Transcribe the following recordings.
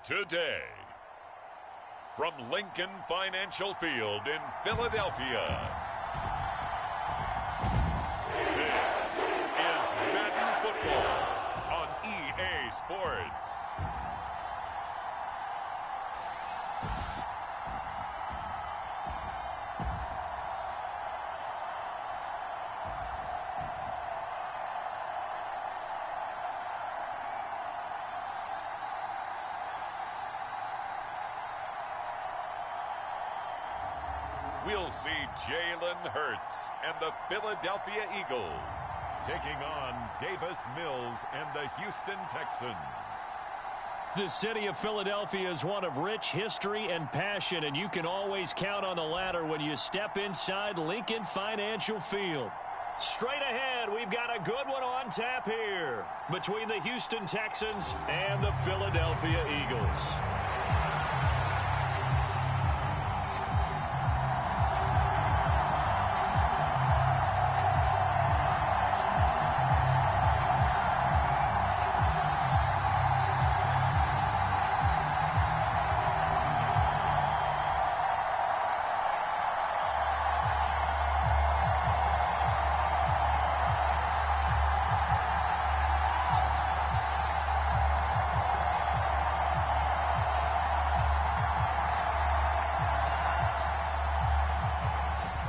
today. From Lincoln Financial Field in Philadelphia, this is Madden Football on EA Sports. We'll see Jalen Hurts and the Philadelphia Eagles taking on Davis Mills and the Houston Texans. The city of Philadelphia is one of rich history and passion, and you can always count on the latter when you step inside Lincoln Financial Field. Straight ahead, we've got a good one on tap here between the Houston Texans and the Philadelphia Eagles.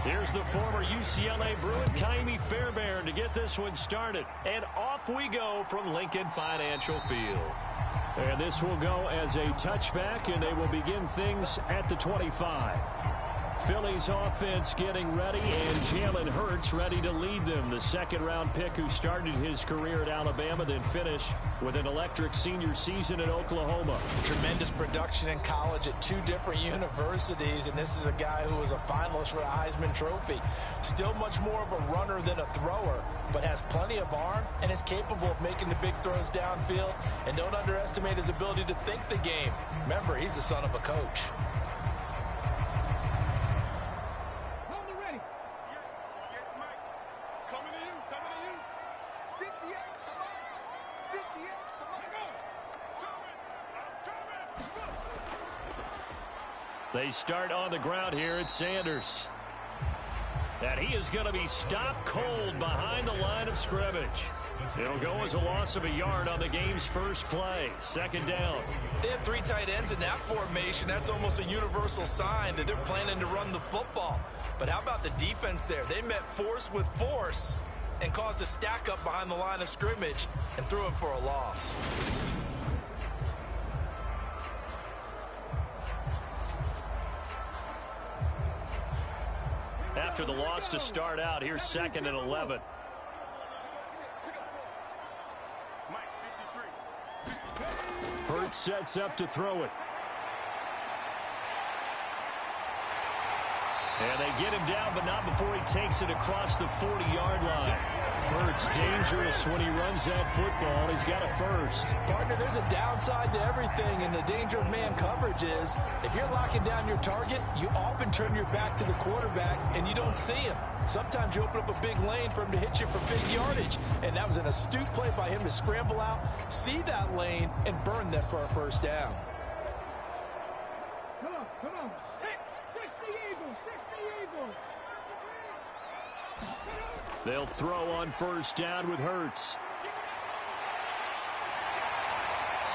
Here's the former UCLA Bruin, Kaimi Fairbairn, to get this one started. And off we go from Lincoln Financial Field. And this will go as a touchback, and they will begin things at the 25. Philly's offense getting ready, and Jalen Hurts ready to lead them. The second-round pick who started his career at Alabama, then finished with an electric senior season at Oklahoma. Tremendous production in college at two different universities, and this is a guy who was a finalist for a Heisman Trophy. Still much more of a runner than a thrower, but has plenty of arm and is capable of making the big throws downfield. And don't underestimate his ability to think the game. Remember, he's the son of a coach. They start on the ground here at Sanders. And he is going to be stopped cold behind the line of scrimmage. It'll go as a loss of a yard on the game's first play. Second down. They have three tight ends in that formation. That's almost a universal sign that they're planning to run the football. But how about the defense there? They met force with force and caused a stack up behind the line of scrimmage and threw him for a loss. After the loss to start out, here's 2nd and 11. Hurts sets up to throw it. And they get him down, but not before he takes it across the 40-yard line. Hurts dangerous when he runs that football. He's got a first. Partner, there's a downside to everything, and the danger of man coverage is if you're locking down your target, you often turn your back to the quarterback and you don't see him. Sometimes you open up a big lane for him to hit you for big yardage, and that was an astute play by him to scramble out, see that lane, and burn them for a first down. Come on. Six the Eagles. They'll throw on first down with Hurts.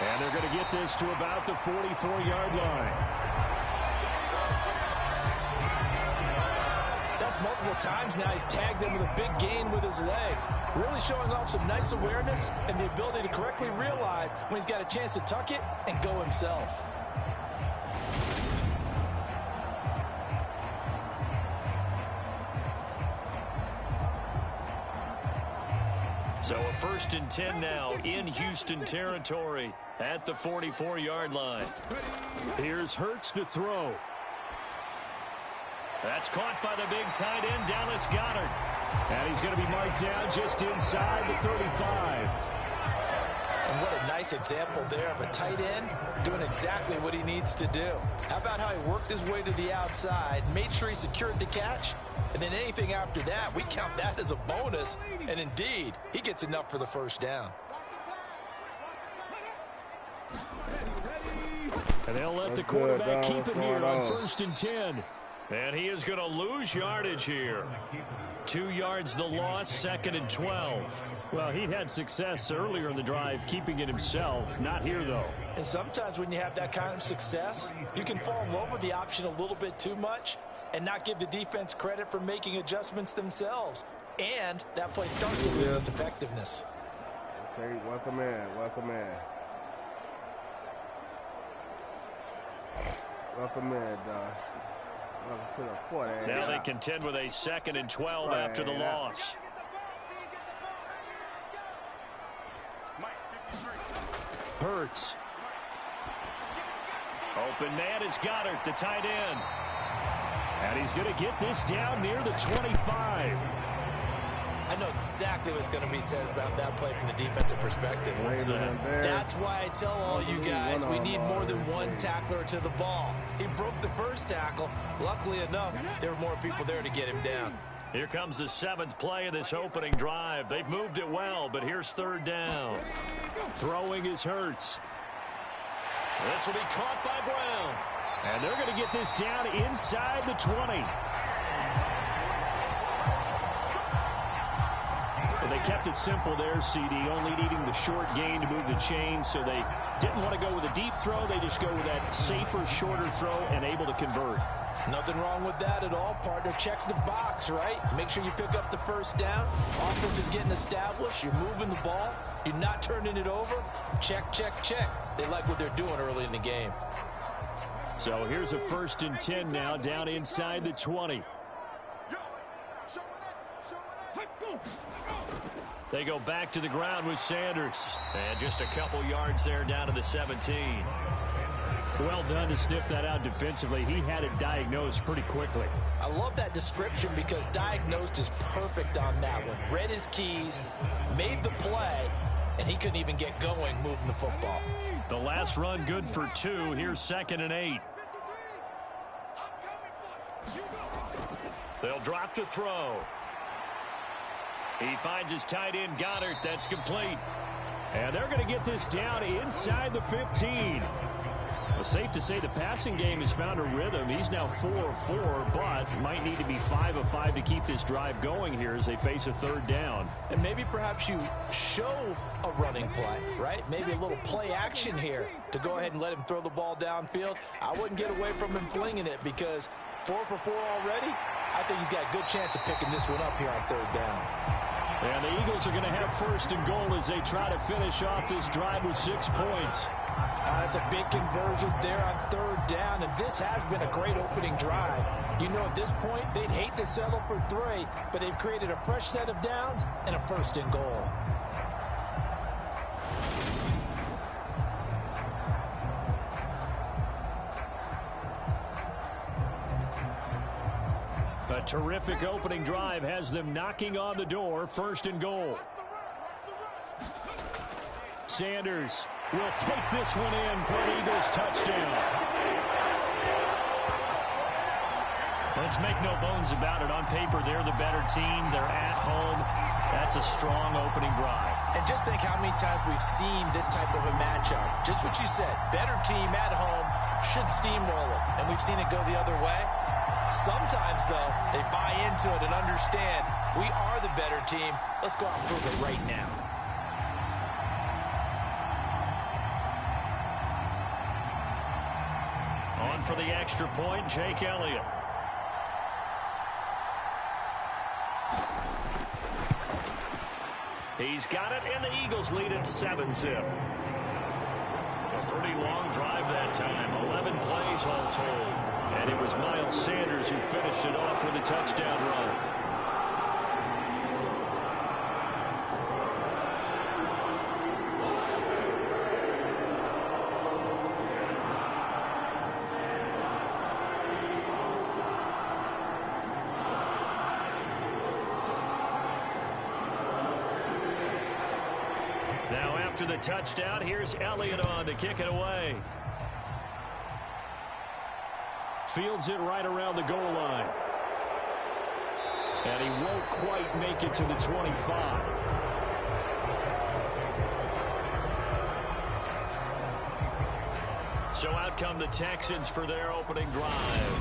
And they're going to get this to about the 44-yard line. That's multiple times now he's tagged them with a big gain with his legs. Really showing off some nice awareness and the ability to correctly realize when he's got a chance to tuck it and go himself. So a 1st and 10 now in Houston territory at the 44-yard line. Here's Hurts to throw. That's caught by the big tight end, Dallas Goedert. And he's going to be marked down just inside the 35. And what a nice example there of a tight end doing exactly what he needs to do. How about how he worked his way to the outside, made sure he secured the catch, and then anything after that, we count that as a bonus. And indeed, he gets enough for the first down. And they'll let the quarterback keep it here on 1st and 10. And he is going to lose yardage here. 2 yards the loss, 2nd and 12. Well, he'd had success earlier in the drive keeping it himself. Not here, though. And sometimes when you have that kind of success, you can fall in love with the option a little bit too much and not give the defense credit for making adjustments themselves. And that play starts to lose its effectiveness. Okay, welcome in, welcome in. Welcome in, welcome to the 40. Now they contend with a 2nd and 12 after the loss. Hurts. Open man is Goddard, the tight end. And he's going to get this down near the 25. I know exactly what's going to be said about that play from the defensive perspective. That's why I tell all you guys we need more than one tackler to the ball. He broke the first tackle. Luckily enough, there were more people there to get him down. Here comes the 7th play of this opening drive. They've moved it well, but here's 3rd down. Throwing is Hurts. This will be caught by Brown. And they're going to get this down inside the 20. They kept it simple there, CD, only needing the short gain to move the chains, so they didn't want to go with a deep throw. They just go with that safer, shorter throw and able to convert. Nothing wrong with that at all, partner. Check the box, right? Make sure you pick up the 1st down. Offense is getting established. You're moving the ball. You're not turning it over. Check, check, check. They like what they're doing early in the game. So here's a 1st and 10 now, down inside the 20. They go back to the ground with Sanders. And just a couple yards there down to the 17. Well done to sniff that out defensively. He had it diagnosed pretty quickly. I love that description because diagnosed is perfect on that one. Read his keys, made the play, and he couldn't even get going moving the football. The last run good for 2. Here's 2nd and 8. They'll drop to throw. He finds his tight end, Goddard. That's complete. And they're going to get this down inside the 15. Well, safe to say the passing game has found a rhythm. He's now 4 of 4, but might need to be 5 of 5 to keep this drive going here as they face a 3rd down. And maybe perhaps you show a running play, right? Maybe a little play action here to go ahead and let him throw the ball downfield. I wouldn't get away from him flinging it because 4 for 4 already. I think he's got a good chance of picking this one up here on 3rd down. And the Eagles are going to have 1st and goal as they try to finish off this drive with 6 points. That's a big conversion there on 3rd down, and this has been a great opening drive. You know, at this point, they'd hate to settle for 3, but they've created a fresh set of downs and a 1st and goal. A terrific opening drive has them knocking on the door. 1st and goal. Sanders will take this one in for an Eagles touchdown. Let's make no bones about it. On paper, they're the better team. They're at home. That's a strong opening drive. And just think how many times we've seen this type of a matchup. Just what you said, better team at home should steamroll them. And we've seen it go the other way. Sometimes, though, they buy into it and understand we are the better team. Let's go out and prove it right now. On for the extra point, Jake Elliott. He's got it, and the Eagles lead at 7-zip. A pretty long drive that time, 11 plays all told. And it was Miles Sanders who finished it off with a touchdown run. Now after the touchdown, here's Elliott on to kick it away. Fields it right around the goal line. And he won't quite make it to the 25. So out come the Texans for their opening drive.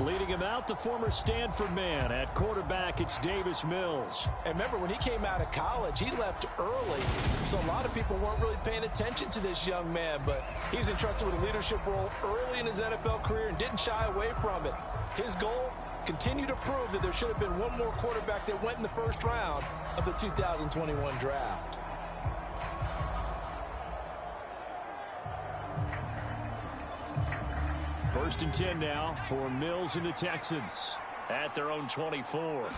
Leading him out, the former Stanford man. At quarterback, it's Davis Mills. And remember, when he came out of college, he left early. So a lot of people weren't really paying attention to this young man. But he's entrusted with a leadership role early in his NFL career and didn't shy away from it. His goal, continue to prove that there should have been one more quarterback that went in the first round of the 2021 draft. First and 10 now for Mills and the Texans at their own 24.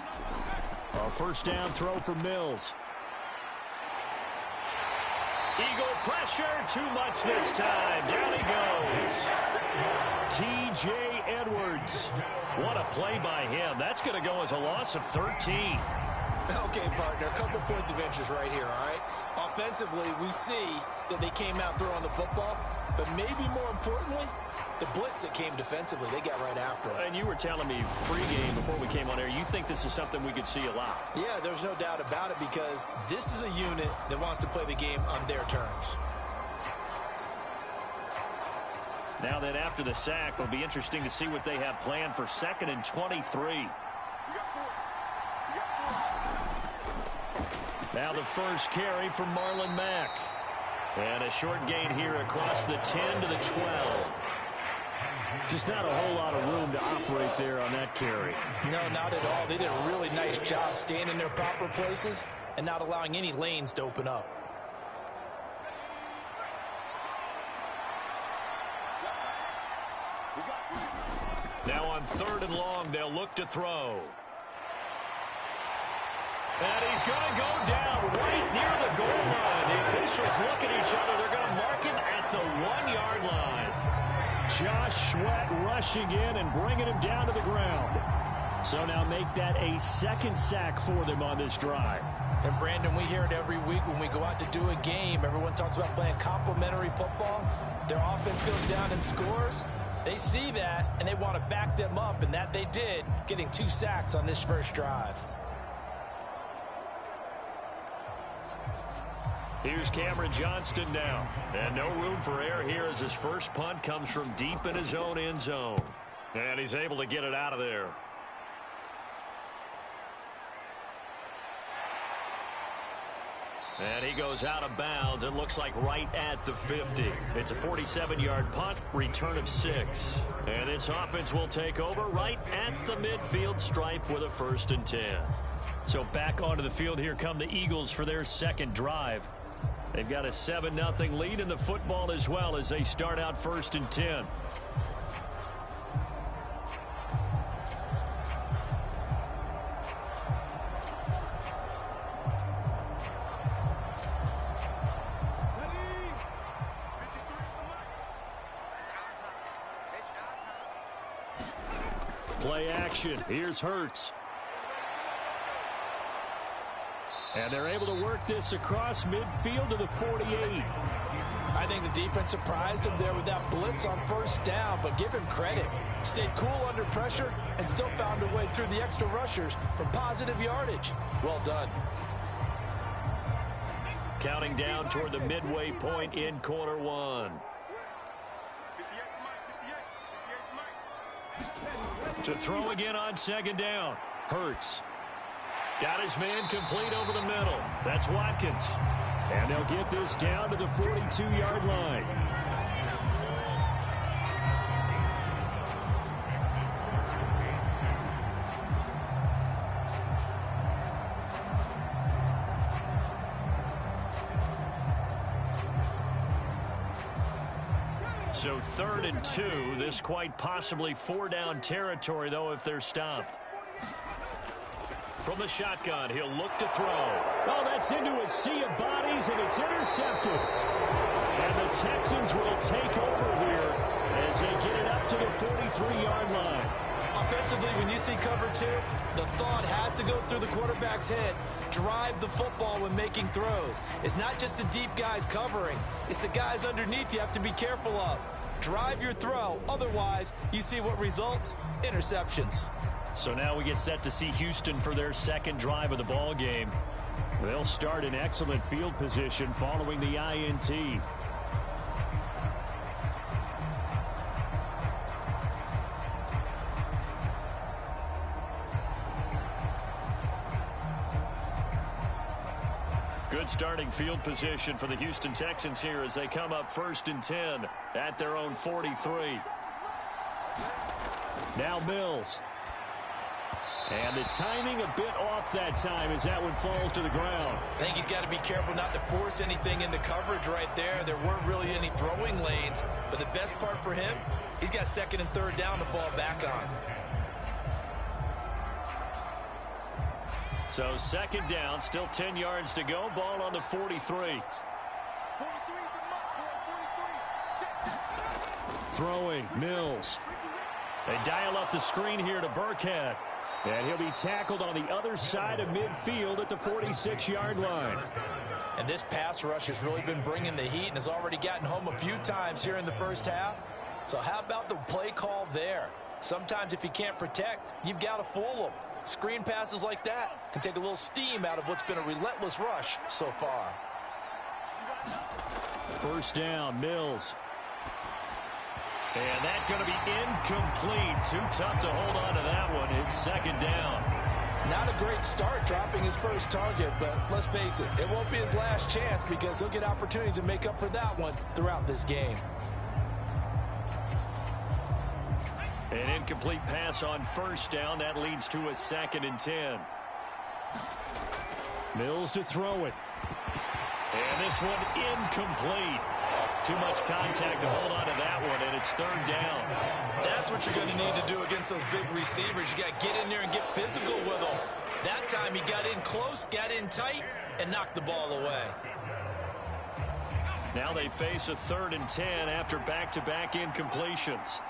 A first down throw for Mills. Eagle pressure, too much this time. Down he goes. T.J. Edwards. What a play by him. That's going to go as a loss of 13. Okay, partner, a couple points of interest right here, all right? Offensively, we see that they came out throwing the football, but maybe more importantly, the blitz that came defensively, they got right after him. And you were telling me pregame before we came on air, you think this is something we could see a lot. Yeah, there's no doubt about it because this is a unit that wants to play the game on their terms. Now that after the sack, it'll be interesting to see what they have planned for 2nd and 23. Now the first carry from Marlon Mack. And a short gain here across the 10 to the 12. Just not a whole lot of room to operate there on that carry. No, not at all. They did a really nice job staying in their proper places and not allowing any lanes to open up. Now on 3rd and long, they'll look to throw. And he's going to go down right near the goal line. The officials look at each other. They're going to mark him at the 1-yard line. Josh Sweat rushing in and bringing him down to the ground. So now make that a 2nd sack for them on this drive. And Brandon, we hear it every week when we go out to do a game. Everyone talks about playing complementary football. Their offense goes down and scores. They see that, and they want to back them up, and that they did, getting 2 sacks on this first drive. Here's Cameron Johnston now. And no room for error here as his first punt comes from deep in his own end zone. And he's able to get it out of there. And he goes out of bounds. It looks like right at the 50. It's a 47-yard punt, return of 6. And this offense will take over right at the midfield stripe with a 1st and 10. So back onto the field, here come the Eagles for their 2nd drive. They've got a 7-0 lead in the football as well as they start out 1st and 10. Play action. Here's Hurts. And they're able to work this across midfield to the 48. I think the defense surprised him there with that blitz on 1st down, but give him credit. Stayed cool under pressure and still found a way through the extra rushers for positive yardage. Well done. Counting down toward the midway point in quarter 1. To throw again on 2nd down. Hurts. Got his man complete over the middle. That's Watkins. And they'll get this down to the 42-yard line. So 3rd and 2. This quite possibly 4-down territory, though, if they're stopped. From the shotgun, he'll look to throw. Oh, that's into a sea of bodies, and it's intercepted. And the Texans will take over here as they get it up to the 43-yard line. Offensively, when you see cover 2, the thought has to go through the quarterback's head. Drive the football when making throws. It's not just the deep guys covering. It's the guys underneath you have to be careful of. Drive your throw. Otherwise, you see what results? Interceptions. So now we get set to see Houston for their 2nd drive of the ball game. They'll start in excellent field position following the INT. Good starting field position for the Houston Texans here as they come up 1st and 10 at their own 43. Now Mills. And the timing a bit off that time as that one falls to the ground. I think he's got to be careful not to force anything into coverage right there. There weren't really any throwing lanes, but the best part for him, he's got 2nd and 3rd down to fall back on. So 2nd down, still 10 yards to go. Ball on the 43. Throwing, Mills. They dial up the screen here to Burkhead. And he'll be tackled on the other side of midfield at the 46-yard line. And this pass rush has really been bringing the heat and has already gotten home a few times here in the first half. So how about the play call there? Sometimes if you can't protect, you've got to fool them. Screen passes like that can take a little steam out of what's been a relentless rush so far. 1st down, Mills. And that's going to be incomplete. Too tough to hold on to that one. It's 2nd down. Not a great start dropping his first target, but let's face it, it won't be his last chance because he'll get opportunities to make up for that one throughout this game. An incomplete pass on 1st down. That leads to a 2nd and 10. Mills to throw it. And this one incomplete. Too much contact to hold on to that one, and it's 3rd down. That's what you're going to need to do against those big receivers. You got to get in there and get physical with them. That time he got in close, got in tight, and knocked the ball away. Now they face a 3rd and 10 after back-to-back incompletions.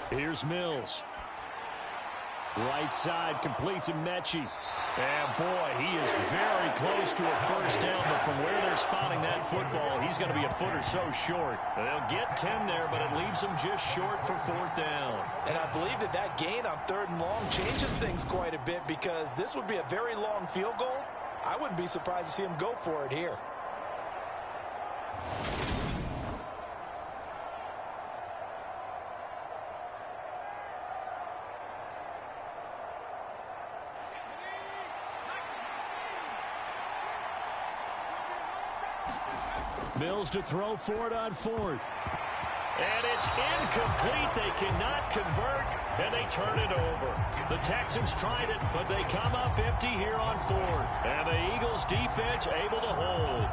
Here's Mills. Right side completes to Mechie. And boy, he is very close to a 1st down, but from where they're spotting that football, he's going to be a foot or so short. They'll get 10 there, but it leaves them just short for 4th down. And I believe that gain on 3rd and long changes things quite a bit because this would be a very long field goal. I wouldn't be surprised to see him go for it here. Mills to throw for it on 4th. And it's incomplete. They cannot convert, and they turn it over. The Texans tried it, but they come up empty here on 4th. And the Eagles defense able to hold.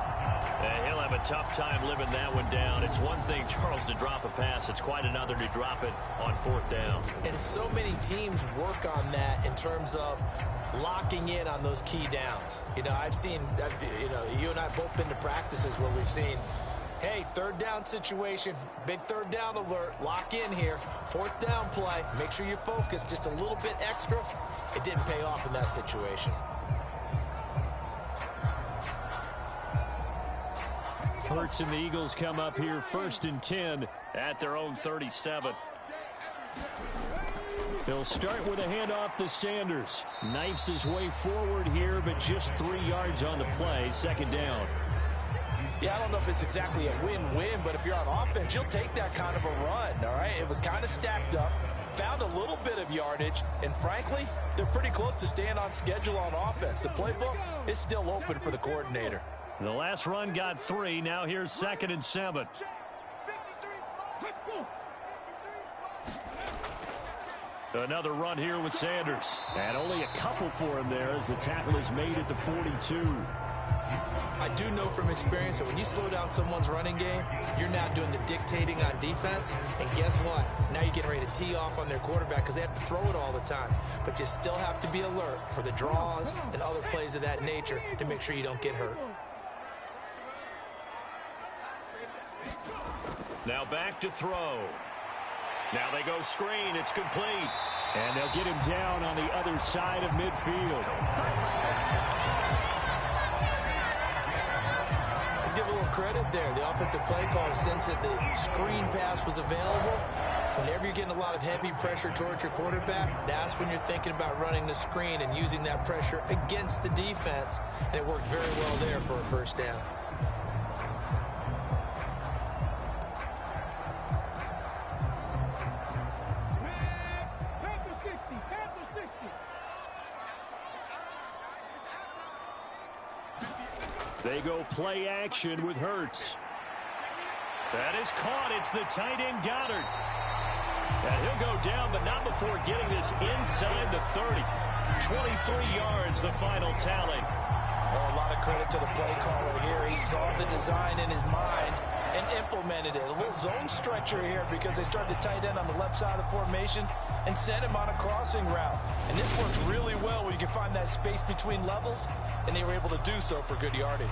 And he'll have a tough time living that one down. It's one thing, Charles, to drop a pass. It's quite another to drop it on 4th down. And so many teams work on that in terms of locking in on those key downs. You know, I've seen, you and I have both been to practices where we've seen, hey, 3rd down situation, big 3rd down alert, lock in here, 4th down play, make sure you're focused just a little bit extra. It didn't pay off in that situation. Hurts and the Eagles come up here 1st and 10 at their own 37. They'll start with a handoff to Sanders. Knifes his way forward here, but just 3 yards on the play. 2nd down. Yeah, I don't know if it's exactly a win-win, but if you're on offense, you'll take that kind of a run, all right? It was kind of stacked up, found a little bit of yardage, and frankly, they're pretty close to staying on schedule on offense. The playbook is still open for the coordinator. The last run got 3. Now here's 2nd and 7. Another run here with Sanders. And only a couple for him there as the tackle is made at the 42. I do know from experience that when you slow down someone's running game, you're now doing the dictating on defense. And guess what? Now you're getting ready to tee off on their quarterback because they have to throw it all the time. But you still have to be alert for the draws and other plays of that nature to make sure you don't get hurt. Now back to throw. Now they go screen. It's complete. And they'll get him down on the other side of midfield. Let's give a little credit there. The offensive play caller, since that the screen pass was available, whenever you're getting a lot of heavy pressure towards your quarterback, that's when you're thinking about running the screen and using that pressure against the defense. And it worked very well there for a 1st down. They go play action with Hurts. That is caught. It's the tight end Goddard. And he'll go down, but not before getting this inside the 30. 23 yards, the final tally. Well, a lot of credit to the play caller here. He saw the design in his mind and implemented it. A little zone stretcher here because they started the tight end on the left side of the formation and sent him on a crossing route. And this works really well when you can find that space between levels, and they were able to do so for good yardage.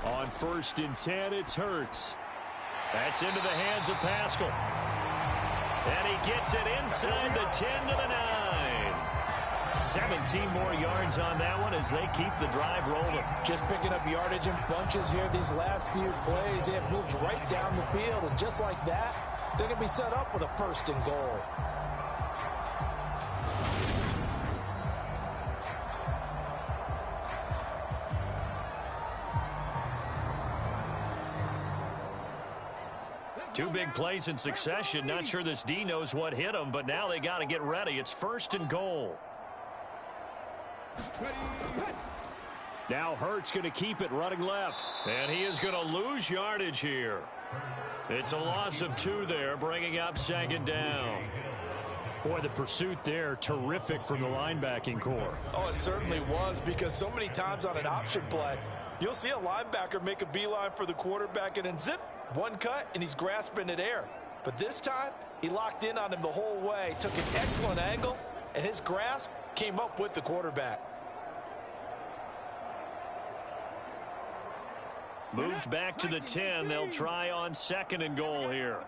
On 1st and 10, it's Hurts. That's into the hands of Pascal. And he gets it inside the 10 to the 9. 17 more yards on that one as they keep the drive rolling. Just picking up yardage in bunches here these last few plays. They have moved right down the field, and just like that, they're going to be set up with a 1st and goal. Two big plays in succession. Not sure this D knows what hit him, but now they got to get ready. It's 1st and goal. Now Hurts going to keep it running left. And he is going to lose yardage here. It's a loss of 2 there, bringing up 2nd down. Boy, the pursuit there, terrific from the linebacking core. Oh, it certainly was, because so many times on an option play, you'll see a linebacker make a beeline for the quarterback and then zip, one cut, and he's grasping at air. But this time, he locked in on him the whole way, took an excellent angle, and his grasp came up with the quarterback. Moved back to the 10. They'll try on 2nd and goal here.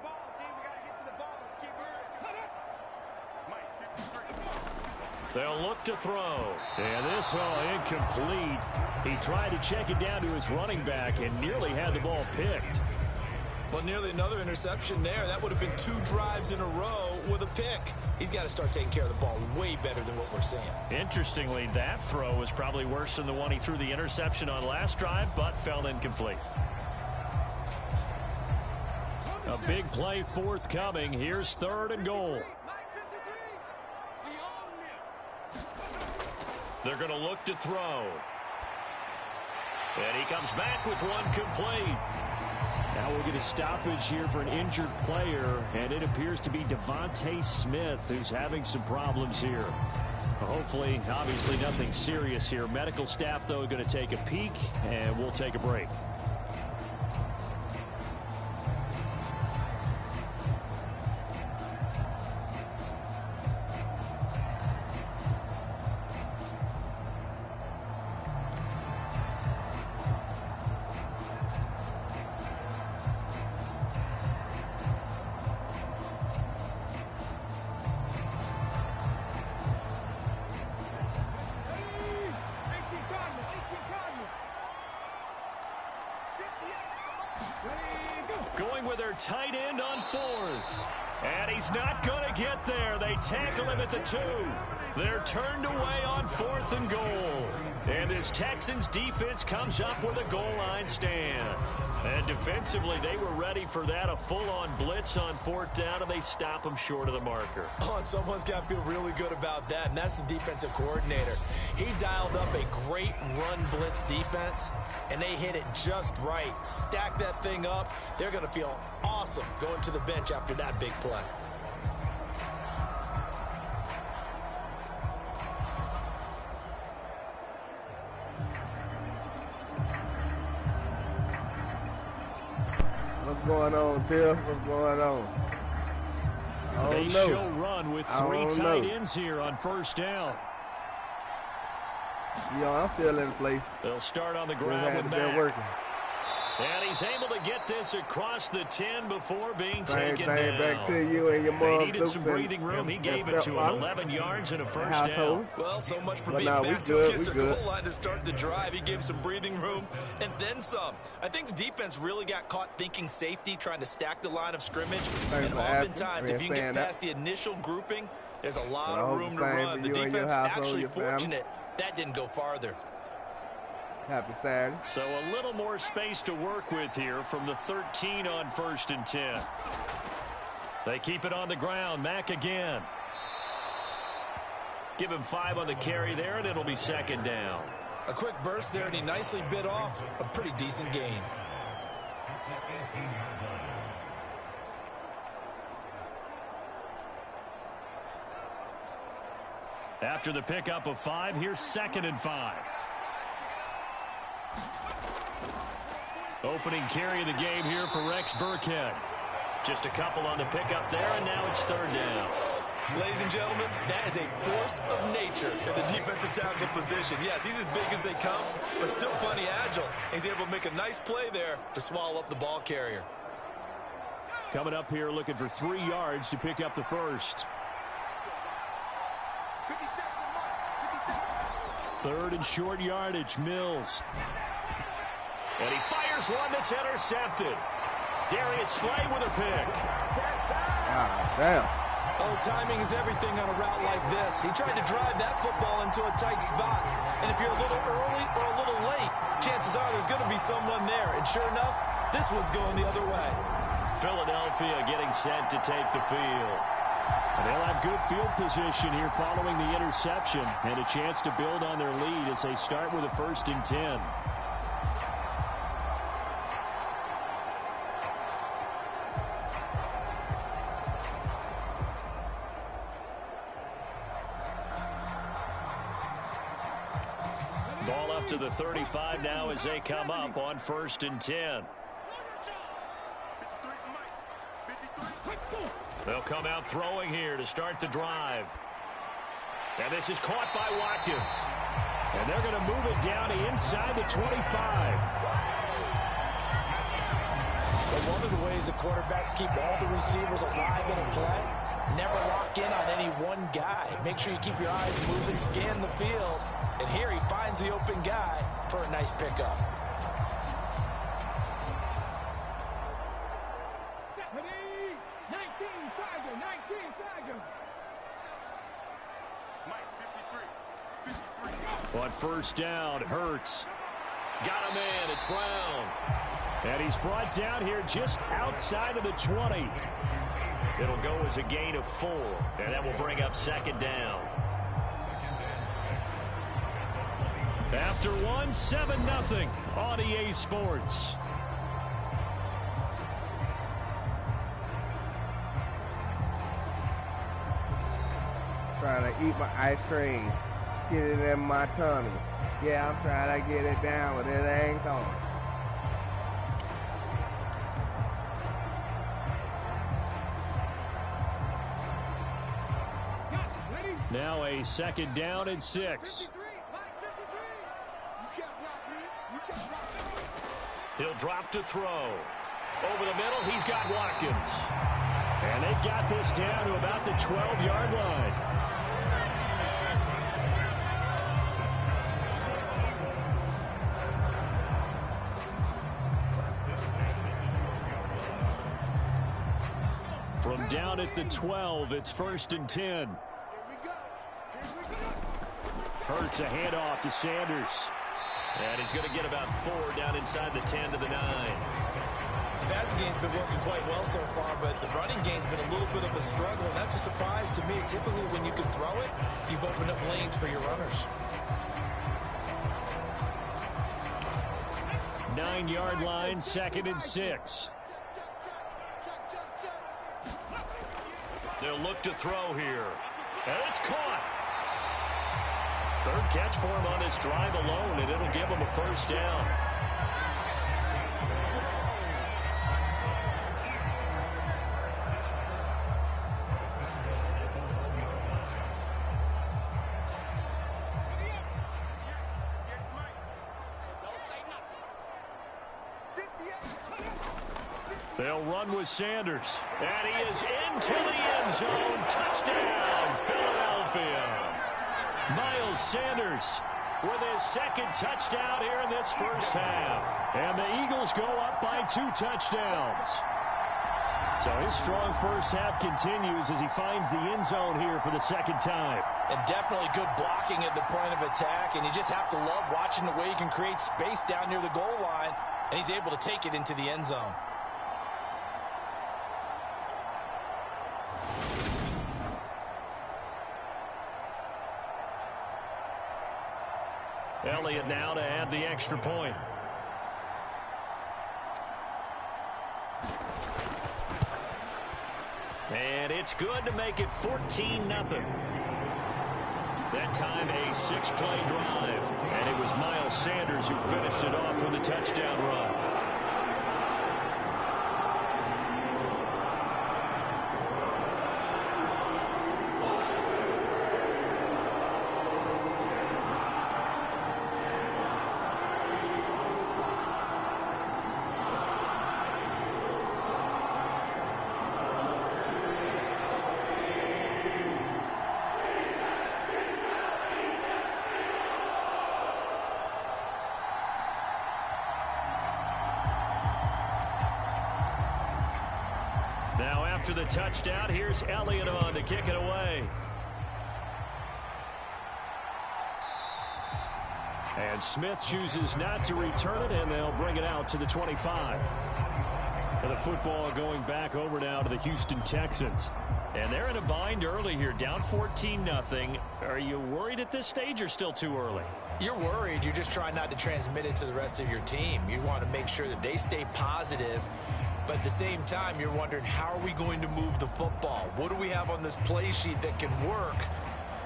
They'll look to throw. And this one incomplete. He tried to check it down to his running back and nearly had the ball picked. Well, nearly another interception there. That would have been 2 drives in a row with a pick. He's got to start taking care of the ball way better than what we're seeing. Interestingly, that throw was probably worse than the one he threw the interception on last drive, but fell incomplete. A big play forthcoming. Here's 3rd and goal. They're going to look to throw. And he comes back with one complete. Now we'll get a stoppage here for an injured player, and it appears to be Devontae Smith who's having some problems here. Hopefully, obviously nothing serious here. Medical staff, though, going to take a peek, and we'll take a break. Going with their tight end on 4th. And he's not going to get there. They tackle him at the 2. They're turned away on 4th and goal. And this Texans defense comes up with a goal line stand. And defensively, they were ready for that, a full-on blitz on 4th down, and they stop him short of the marker. Oh, and someone's got to feel really good about that, and that's the defensive coordinator. He dialed up a great run blitz defense, and they hit it just right. Stack that thing up. They're going to feel awesome going to the bench after that big play. What's going on, Tiff? What's going on? They show run with 3 tight ends here on 1st down. Yeah, I'm still in place. They'll start on the ground with Matt. Working. And he's able to get this across the 10 before being taken down. Back to you and your mom. They needed some breathing room. He gave it to him. 11 yards and a 1st down. Well, so much for being back to against their goal line to start the drive. He gave some breathing room and then some. I think the defense really got caught thinking safety, trying to stack the line of scrimmage. And oftentimes, if you can get past the initial grouping, there's a lot of room to run. The defense actually fortunate that didn't go farther. Happy Saturday. So a little more space to work with here from the 13 on 1st and 10. They keep it on the ground. Mack again. Give him 5 on the carry there, and it'll be 2nd down. A quick burst there, and he nicely bit off a pretty decent gain. After the pickup of 5, here's 2nd and 5. Opening carry of the game here for Rex Burkhead. Just a couple on the pickup there, and now it's 3rd down. Ladies and gentlemen, that is a force of nature in the defensive tackle position. Yes, he's as big as they come, but still plenty agile. He's able to make a nice play there to swallow up the ball carrier. Coming up here looking for 3 yards to pick up the first. 3rd and short yardage, Mills. And he fires one that's intercepted. Darius Slay with a pick. Ah, damn. Oh, timing is everything on a route like this. He tried to drive that football into a tight spot. And if you're a little early or a little late, chances are there's going to be someone there. And sure enough, this one's going the other way. Philadelphia getting set to take the field. And they'll have good field position here following the interception and a chance to build on their lead as they start with a 1st and 10. Ball up to the 35 now as they come up on 1st and 10. They'll come out throwing here to start the drive. And this is caught by Watkins. And they're going to move it down to inside the 25. But one of the ways the quarterbacks keep all the receivers alive in a play, never lock in on any one guy. Make sure you keep your eyes moving, scan the field. And here he finds the open guy for a nice pickup. On 1st down, Hurts. Got a man, it's Brown. And he's brought down here just outside of the 20. It'll go as a gain of 4, and that will bring up 2nd down. After 1, 7-0 on EA Sports. Trying to eat my ice cream. Get it in my tummy. Yeah, I'm trying to get it down, but it ain't going. Now a 2nd down and 6. He'll drop to throw. Over the middle, he's got Watkins. And they've got this down to about the 12-yard line. From down at the 12, it's 1st and 10. Hurts a handoff to Sanders. And he's going to get about 4 down inside the 10 to the 9. The passing game's been working quite well so far, but the running game's been a little bit of a struggle, and that's a surprise to me. Typically, when you can throw it, you've opened up lanes for your runners. 9-yard line, 2nd and 6. They'll look to throw here. And it's caught. 3rd catch for him on this drive alone, and it'll give him a 1st down. They'll run with Sanders. And he is into the end zone. Touchdown, Philadelphia. Miles Sanders with his 2nd touchdown here in this 1st half. And the Eagles go up by 2 touchdowns. So his strong first half continues as he finds the end zone here for the second time. And definitely good blocking at the point of attack, and you just have to love watching the way he can create space down near the goal line, and he's able to take it into the end zone. Elliott now to add the extra point. And it's good to make it 14-0. That time a 6-play drive. And it was Miles Sanders who finished it off with a touchdown run. Now after the touchdown, here's Elliott on to kick it away. And Smith chooses not to return it, and they'll bring it out to the 25. And the football going back over now to the Houston Texans. And they're in a bind early here, down 14-0. Are you worried at this stage or still too early? You're worried. You're just trying not to transmit it to the rest of your team. You want to make sure that they stay positive. But at the same time, you're wondering, how are we going to move the football? What do we have on this play sheet that can work?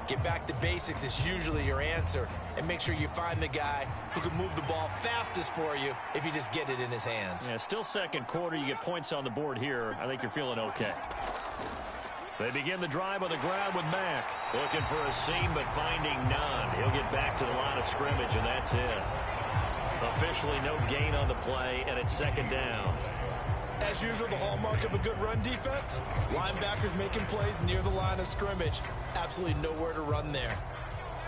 Get back to basics is usually your answer. And make sure you find the guy who can move the ball fastest for you if you just get it in his hands. Yeah, still second quarter. You get points on the board here. I think you're feeling okay. They begin the drive on the ground with Mack. Looking for a seam, but finding none. He'll get back to the line of scrimmage, and that's it. Officially no gain on the play, and it's second down. As usual, the hallmark of a good run defense, linebackers making plays near the line of scrimmage. Absolutely nowhere to run there.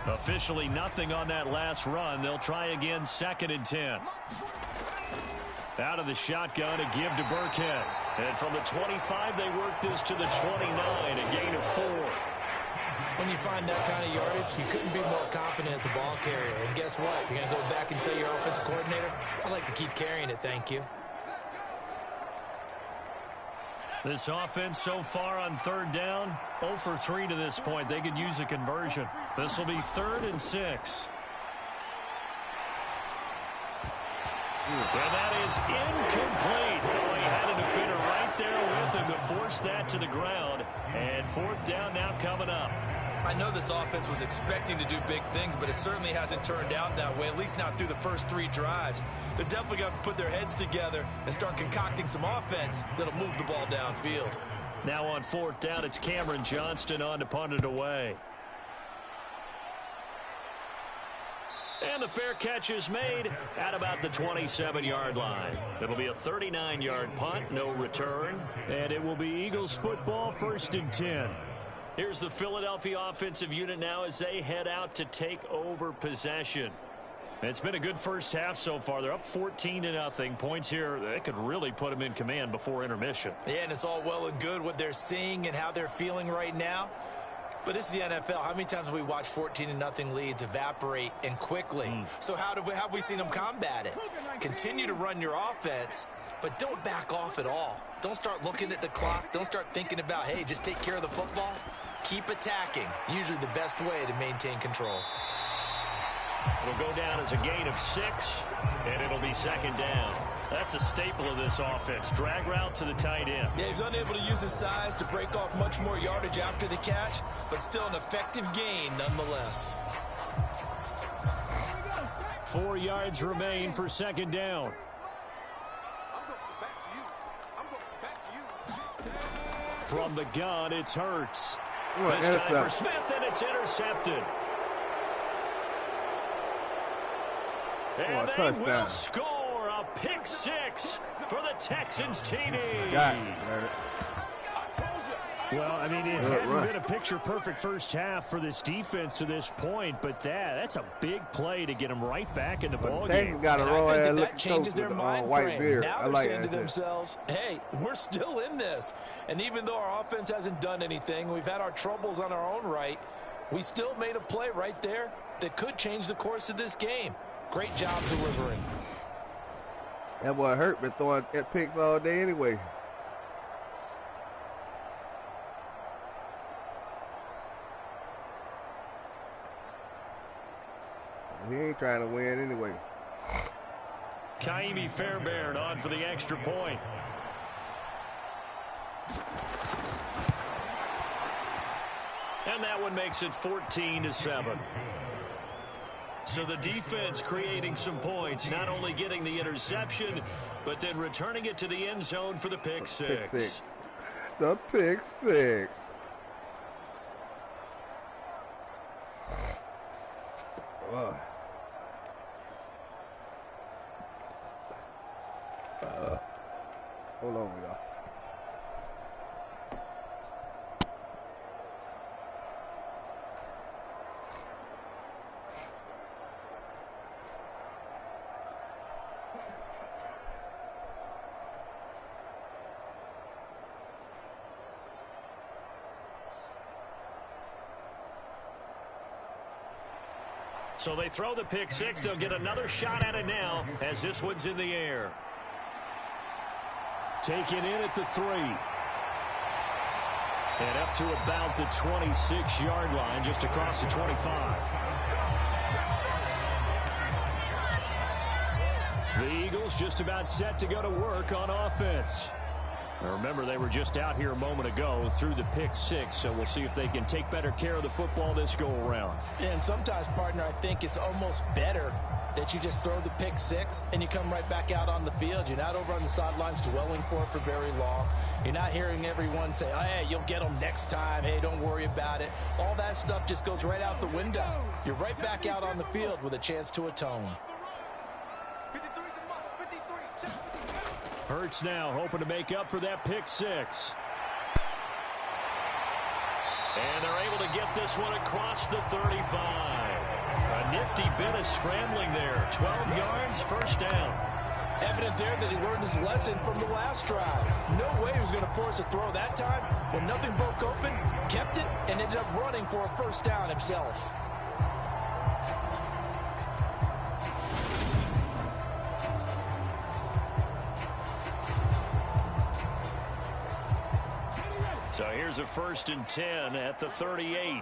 Officially nothing on that last run. They'll try again, 2nd and 10. Out of the shotgun, a give to Burkhead. And from the 25, they work this to the 29, a gain of 4. When you find that kind of yardage, you couldn't be more confident as a ball carrier. And guess what? You're going to go back and tell your offensive coordinator, I'd like to keep carrying it, thank you. This offense so far on 3rd down, 0 for 3 to this point. They could use a conversion. This will be 3rd and 6. And that is incomplete. Oh, he had a defender right there with him to force that to the ground. And 4th down now coming up. I know this offense was expecting to do big things, but it certainly hasn't turned out that way, at least not through the first 3 drives. They're definitely going to have to put their heads together and start concocting some offense that'll move the ball downfield. Now on 4th down, it's Cameron Johnston on to punt it away. And the fair catch is made at about the 27-yard line. It'll be a 39-yard punt, no return. And it will be Eagles football, 1st and 10. Here's the Philadelphia offensive unit now as they head out to take over possession. It's been a good first half so far. They're up 14-0. Points here, they could really put them in command before intermission. Yeah, and it's all well and good what they're seeing and how they're feeling right now. But this is the NFL. How many times have we watched 14-0 leads evaporate and quickly? So how have we seen them combat it? Continue to run your offense, but don't back off at all. Don't start looking at the clock. Don't start thinking about, hey, just take care of the football. Keep attacking. Usually the best way to maintain control. It'll go down as a gain of 6, and it'll be 2nd down. That's a staple of this offense. Drag route to the tight end. Yeah, he's unable to use his size to break off much more yardage after the catch, but still an effective gain nonetheless. 4 yards remain for 2nd down. From the gun, it's Hurts. This time for Smith, and it's intercepted. And they will score a pick-6 for the Texans TD. Got it. Well, I mean, it hadn't been a picture-perfect first half for this defense to this point, but that's a big play to get them right back in the ball game. Got a raw ass that changes their mind white beard. Now they're saying to themselves, hey, we're still in this. And even though our offense hasn't done anything, we've had our troubles on our own right, we still made a play right there that could change the course of this game. Great job delivering. That boy Hurt been throwing picks all day anyway. He ain't trying to win anyway. Kaimi Fairbairn on for the extra point. And that one makes it 14-7. So the defense creating some points, not only getting the interception, but then returning it to the end zone for the pick six. The pick six. Hold on, y'all. So they throw the pick six. They'll get another shot at it now as this one's in the air. Taken in at the 3. And up to about the 26-yard line, just across the 25. The Eagles just about set to go to work on offense. Now remember, they were just out here a moment ago through the pick six, so we'll see if they can take better care of the football this go-around. And sometimes, partner, I think it's almost better that you just throw the pick six and you come right back out on the field. You're not over on the sidelines dwelling for it for very long. You're not hearing everyone say, oh, hey, you'll get them next time. Hey, don't worry about it. All that stuff just goes right out the window. You're right back out on the field with a chance to atone. Hurts now hoping to make up for that pick six. And they're able to get this one across the 35. A nifty bit of scrambling there. 12 yards, first down. Evident there that he learned his lesson from the last drive. No way he was going to force a throw that time. When nothing broke open, kept it, and ended up running for a first down himself. So here's a 1st and 10 at the 38.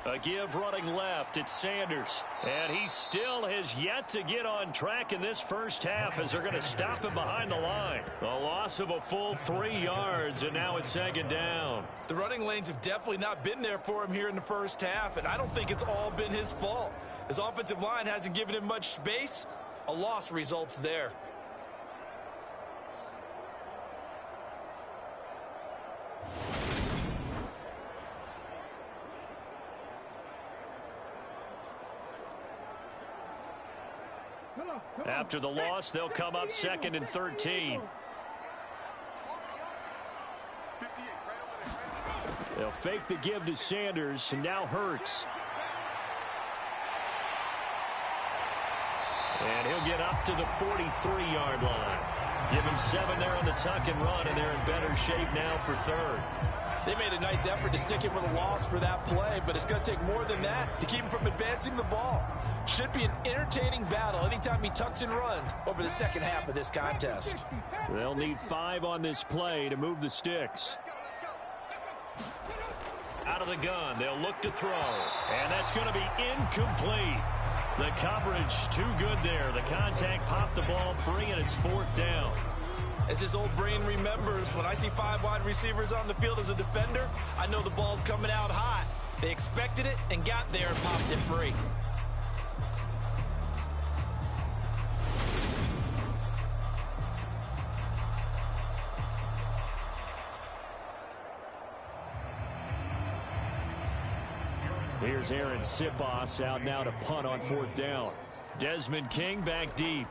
A give running left. It's Sanders. And he still has yet to get on track in this first half as they're going to stop him behind the line. A loss of a full 3 yards, and now it's 2nd down. The running lanes have definitely not been there for him here in the first half, and I don't think it's all been his fault. His offensive line hasn't given him much space. A loss results there. After the loss, they'll come up 2nd and 13. They'll fake the give to Sanders, and now Hurts. And he'll get up to the 43-yard line. Give him 7 there on the tuck and run, and they're in better shape now for 3rd. They made a nice effort to stick him with a loss for that play, but it's going to take more than that to keep him from advancing the ball. Should be an entertaining battle anytime he tucks and runs over the second half of this contest. They'll need 5 on this play to move the sticks. Out of the gun, they'll look to throw, and that's going to be incomplete. The coverage too good there. The contact popped the ball free, and it's 4th down. As his old brain remembers, when I see 5 wide receivers on the field as a defender, I know the ball's coming out hot. They expected it and got there and popped it free. Here's Aaron Sipos out now to punt on 4th down. Desmond King back deep.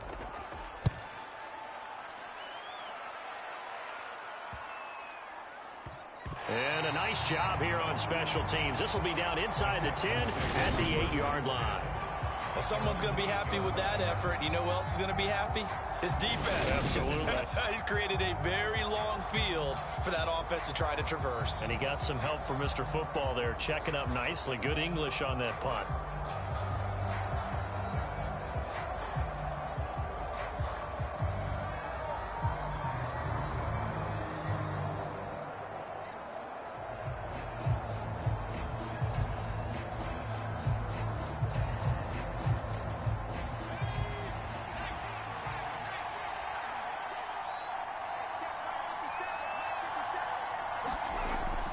And a nice job here on special teams. This will be down inside the 10 at the 8-yard line. Well, someone's going to be happy with that effort. You know who else is going to be happy? His defense. Absolutely. He's created a very long field for that offense to try to traverse. And he got some help from Mr. Football there, checking up nicely. Good English on that punt.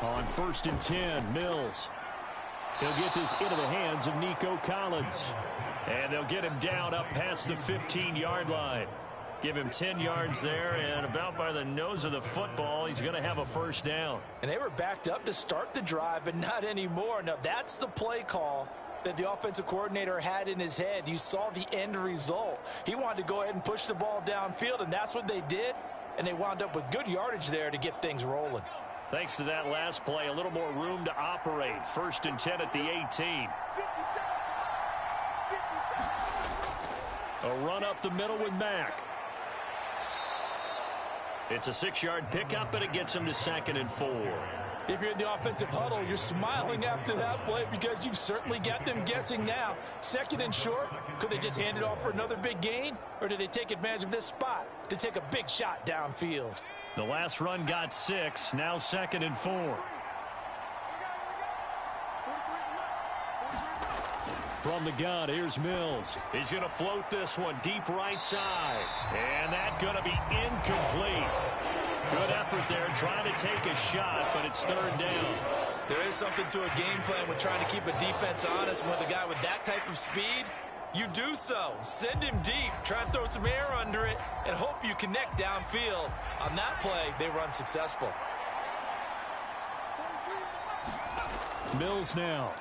On 1st and 10, Mills. He'll get this into the hands of Nico Collins. And they'll get him down up past the 15-yard line. Give him 10 yards there, and about by the nose of the football, he's going to have a first down. And they were backed up to start the drive, but not anymore. Now, that's the play call that the offensive coordinator had in his head. You saw the end result. He wanted to go ahead and push the ball downfield, and that's what they did. And they wound up with good yardage there to get things rolling. Thanks to that last play, a little more room to operate. 1st and 10 at the 18. A run up the middle with Mack. It's a 6-yard pickup, and it gets him to 2nd and 4. If you're in the offensive huddle, you're smiling after that play because you've certainly got them guessing now. 2nd and short, could they just hand it off for another big gain? Or do they take advantage of this spot to take a big shot downfield? The last run got 6, now 2nd and 4. From the gun, here's Mills. He's going to float this one deep right side. And that's going to be incomplete. Good effort there, trying to take a shot, but it's 3rd down. There is something to a game plan with trying to keep a defense honest. With a guy with that type of speed, you do so. Send him deep, try and throw some air under it, and hope you connect downfield. On that play, they run successful. Mills now.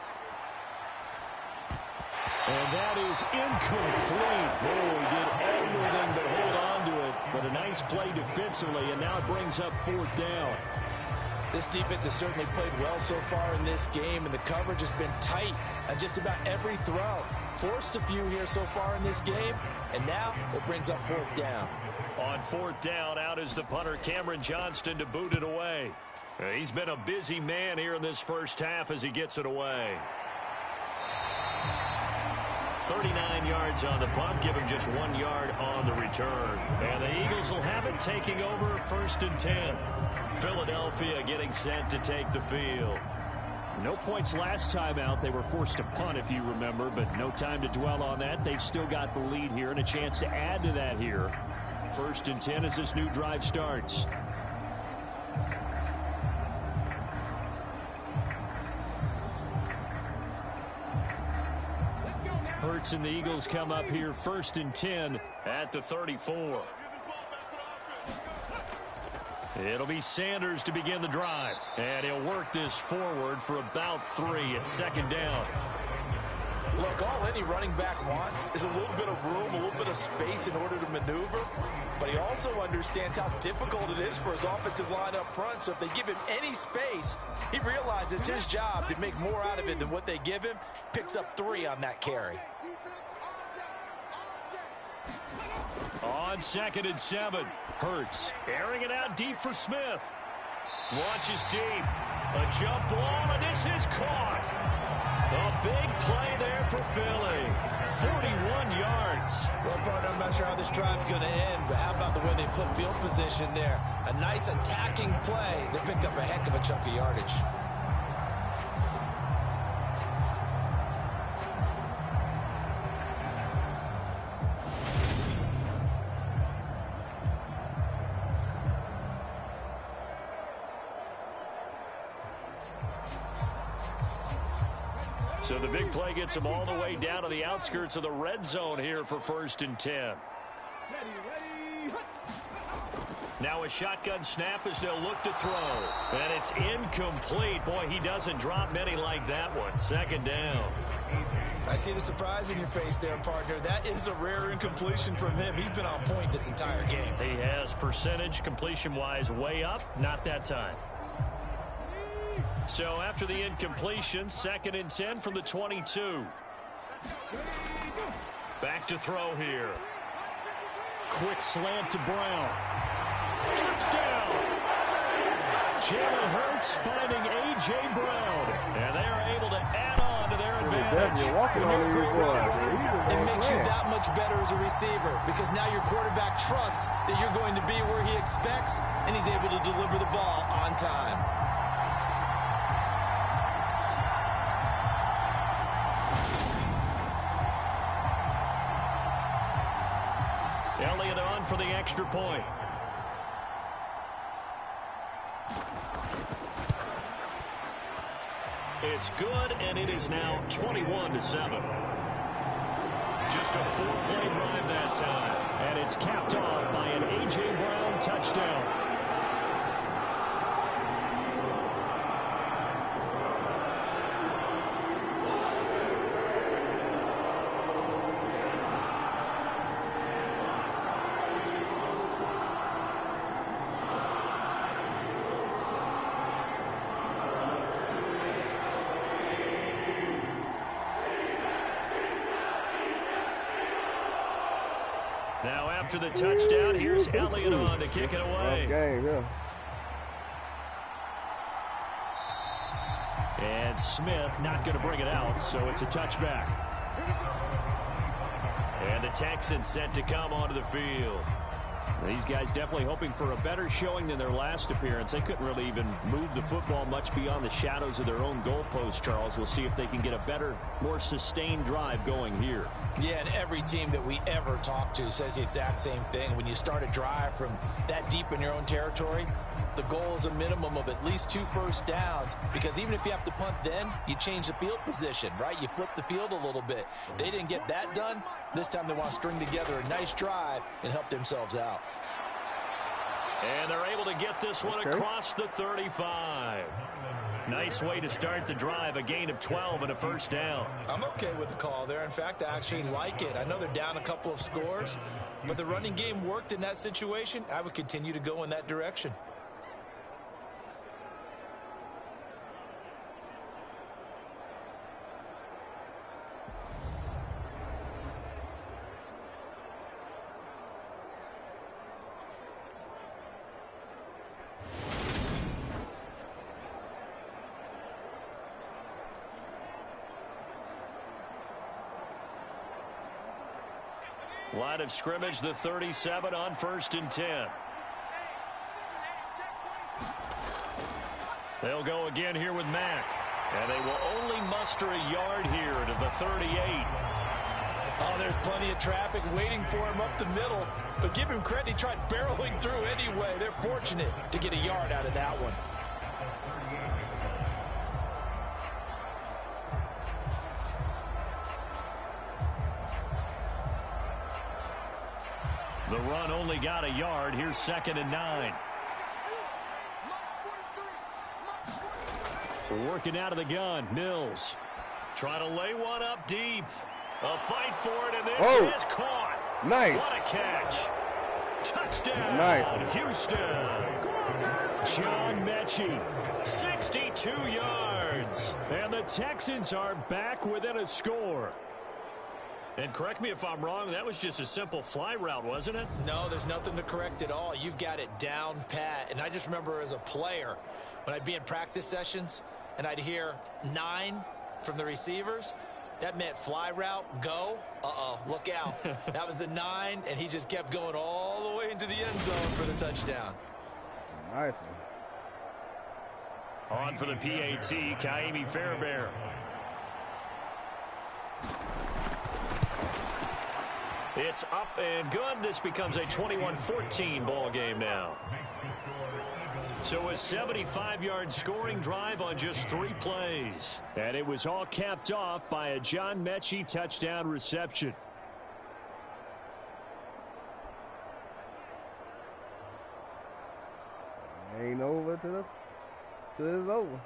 And that is incomplete. Boy, he did everything but hold on to it. But a nice play defensively, and now it brings up 4th down. This defense has certainly played well so far in this game, and the coverage has been tight on just about every throw. Forced a few here so far in this game, and now it brings up 4th down. On 4th down, out is the punter, Cameron Johnston, to boot it away. He's been a busy man here in this first half as he gets it away. 39 yards on the punt, give him just 1 yard on the return. And the Eagles will have it, taking over 1st and 10. Philadelphia getting set to take the field. No points last time out. They were forced to punt, if you remember, but no time to dwell on that. They've still got the lead here and a chance to add to that here. 1st and 10 as this new drive starts. Hurts and the Eagles come up here 1st and 10 at the 34. It'll be Sanders to begin the drive. And he'll work this forward for about 3 at 2nd down. Look, all any running back wants is a little bit of room, a little bit of space in order to maneuver. But he also understands how difficult it is for his offensive line up front. So if they give him any space, he realizes his job to make more out of it than what they give him. Picks up 3 on that carry. On 2nd and 7, Hurts airing it out deep for Smith. Launches deep. A jump ball, and this is caught. A big play there for Philly. 41 yards. Well, partner, I'm not sure how this drive's going to end, but how about the way they flip field position there? A nice attacking play. They picked up a heck of a chunk of yardage. So the big play gets them all the way down to the outskirts of the red zone here for 1st and 10. Now a shotgun snap as they'll look to throw. And it's incomplete. Boy, he doesn't drop many like that one. 2nd down. I see the surprise in your face there, partner. That is a rare incompletion from him. He's been on point this entire game. He has percentage completion-wise way up. Not that time. So after the incompletion, 2nd and 10 from the 22. Back to throw here. Quick slant to Brown. Touchdown! Jalen Hurts finding A.J. Brown. And they are able to add on to their advantage. It makes you that much better as a receiver because now your quarterback trusts that you're going to be where he expects, and he's able to deliver the ball on time. Elliott on for the extra point. It's good, and it is now 21-7. Just a 4-play drive that time. And it's capped off by an A.J. Brown touchdown. Now after the touchdown, here's Elliott on to kick it away. Game, yeah. And Smith not going to bring it out, so it's a touchback. And the Texans set to come onto the field. These guys definitely hoping for a better showing than their last appearance. They couldn't really even move the football much beyond the shadows of their own goalpost, Charles. We'll see if they can get a better, more sustained drive going here. Yeah, and every team that we ever talk to says the exact same thing. When you start a drive from that deep in your own territory, the goal is a minimum of at least 2 first downs, because even if you have to punt then, you change the field position, right? You flip the field a little bit. They didn't get that done. This time they want to string together a nice drive and help themselves out. And they're able to get this one across the 35. Nice way to start the drive, a gain of 12 and a first down. I'm okay with the call there. In fact, I actually like it. I know they're down a couple of scores, but the running game worked in that situation. I would continue to go in that direction. Line of scrimmage, the 37 on 1st and 10. They'll go again here with Mack. And they will only muster a yard here to the 38. Oh, there's plenty of traffic waiting for him up the middle. But give him credit, he tried barreling through anyway. They're fortunate to get a yard out of that one. The run only got a yard. Here's 2nd and 9. Working out of the gun. Mills trying to lay one up deep. A fight for it, and this is caught. Nice. What a catch. Touchdown. Nice. Houston. John Mechie, 62 yards. And the Texans are back within a score. And correct me if I'm wrong, that was just a simple fly route, wasn't it? No, there's nothing to correct at all. You've got it down pat. And I just remember as a player, when I'd be in practice sessions and I'd hear 9 from the receivers, that meant fly route, go. Uh-oh, look out. That was the 9, and he just kept going all the way into the end zone for the touchdown. Nice. On for the PAT, Kaimi Fairbairn. It's up and good. This becomes a 21-14 ball game now. So a 75-yard scoring drive on just 3 plays. And it was all capped off by a John Mechie touchdown reception. Ain't over till it's over.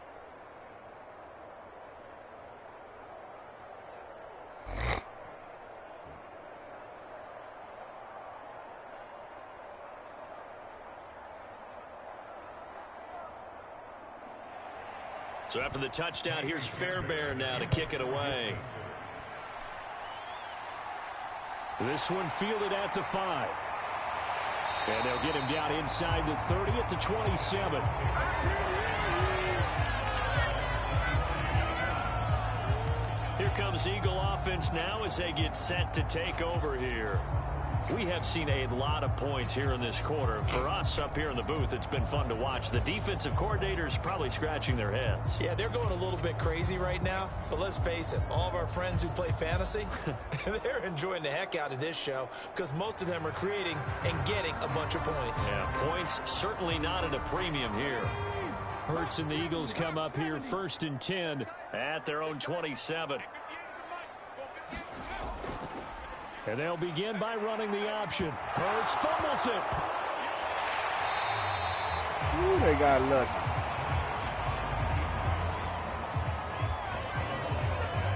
So after the touchdown, here's Fairbairn now to kick it away. This one fielded at the 5. And they'll get him down inside the 30 at the 27. Here comes Eagle offense now as they get set to take over here. We have seen a lot of points here in this quarter. For us up here in the booth, it's been fun to watch. The defensive coordinators probably scratching their heads. Yeah, they're going a little bit crazy right now. But let's face it, all of our friends who play fantasy, they're enjoying the heck out of this show because most of them are creating and getting a bunch of points. Yeah, points certainly not at a premium here. Hurts and the Eagles come up here 1st and 10 at their own 27. And they'll begin by running the option. Hurts fumbles it. Ooh, they got lucky.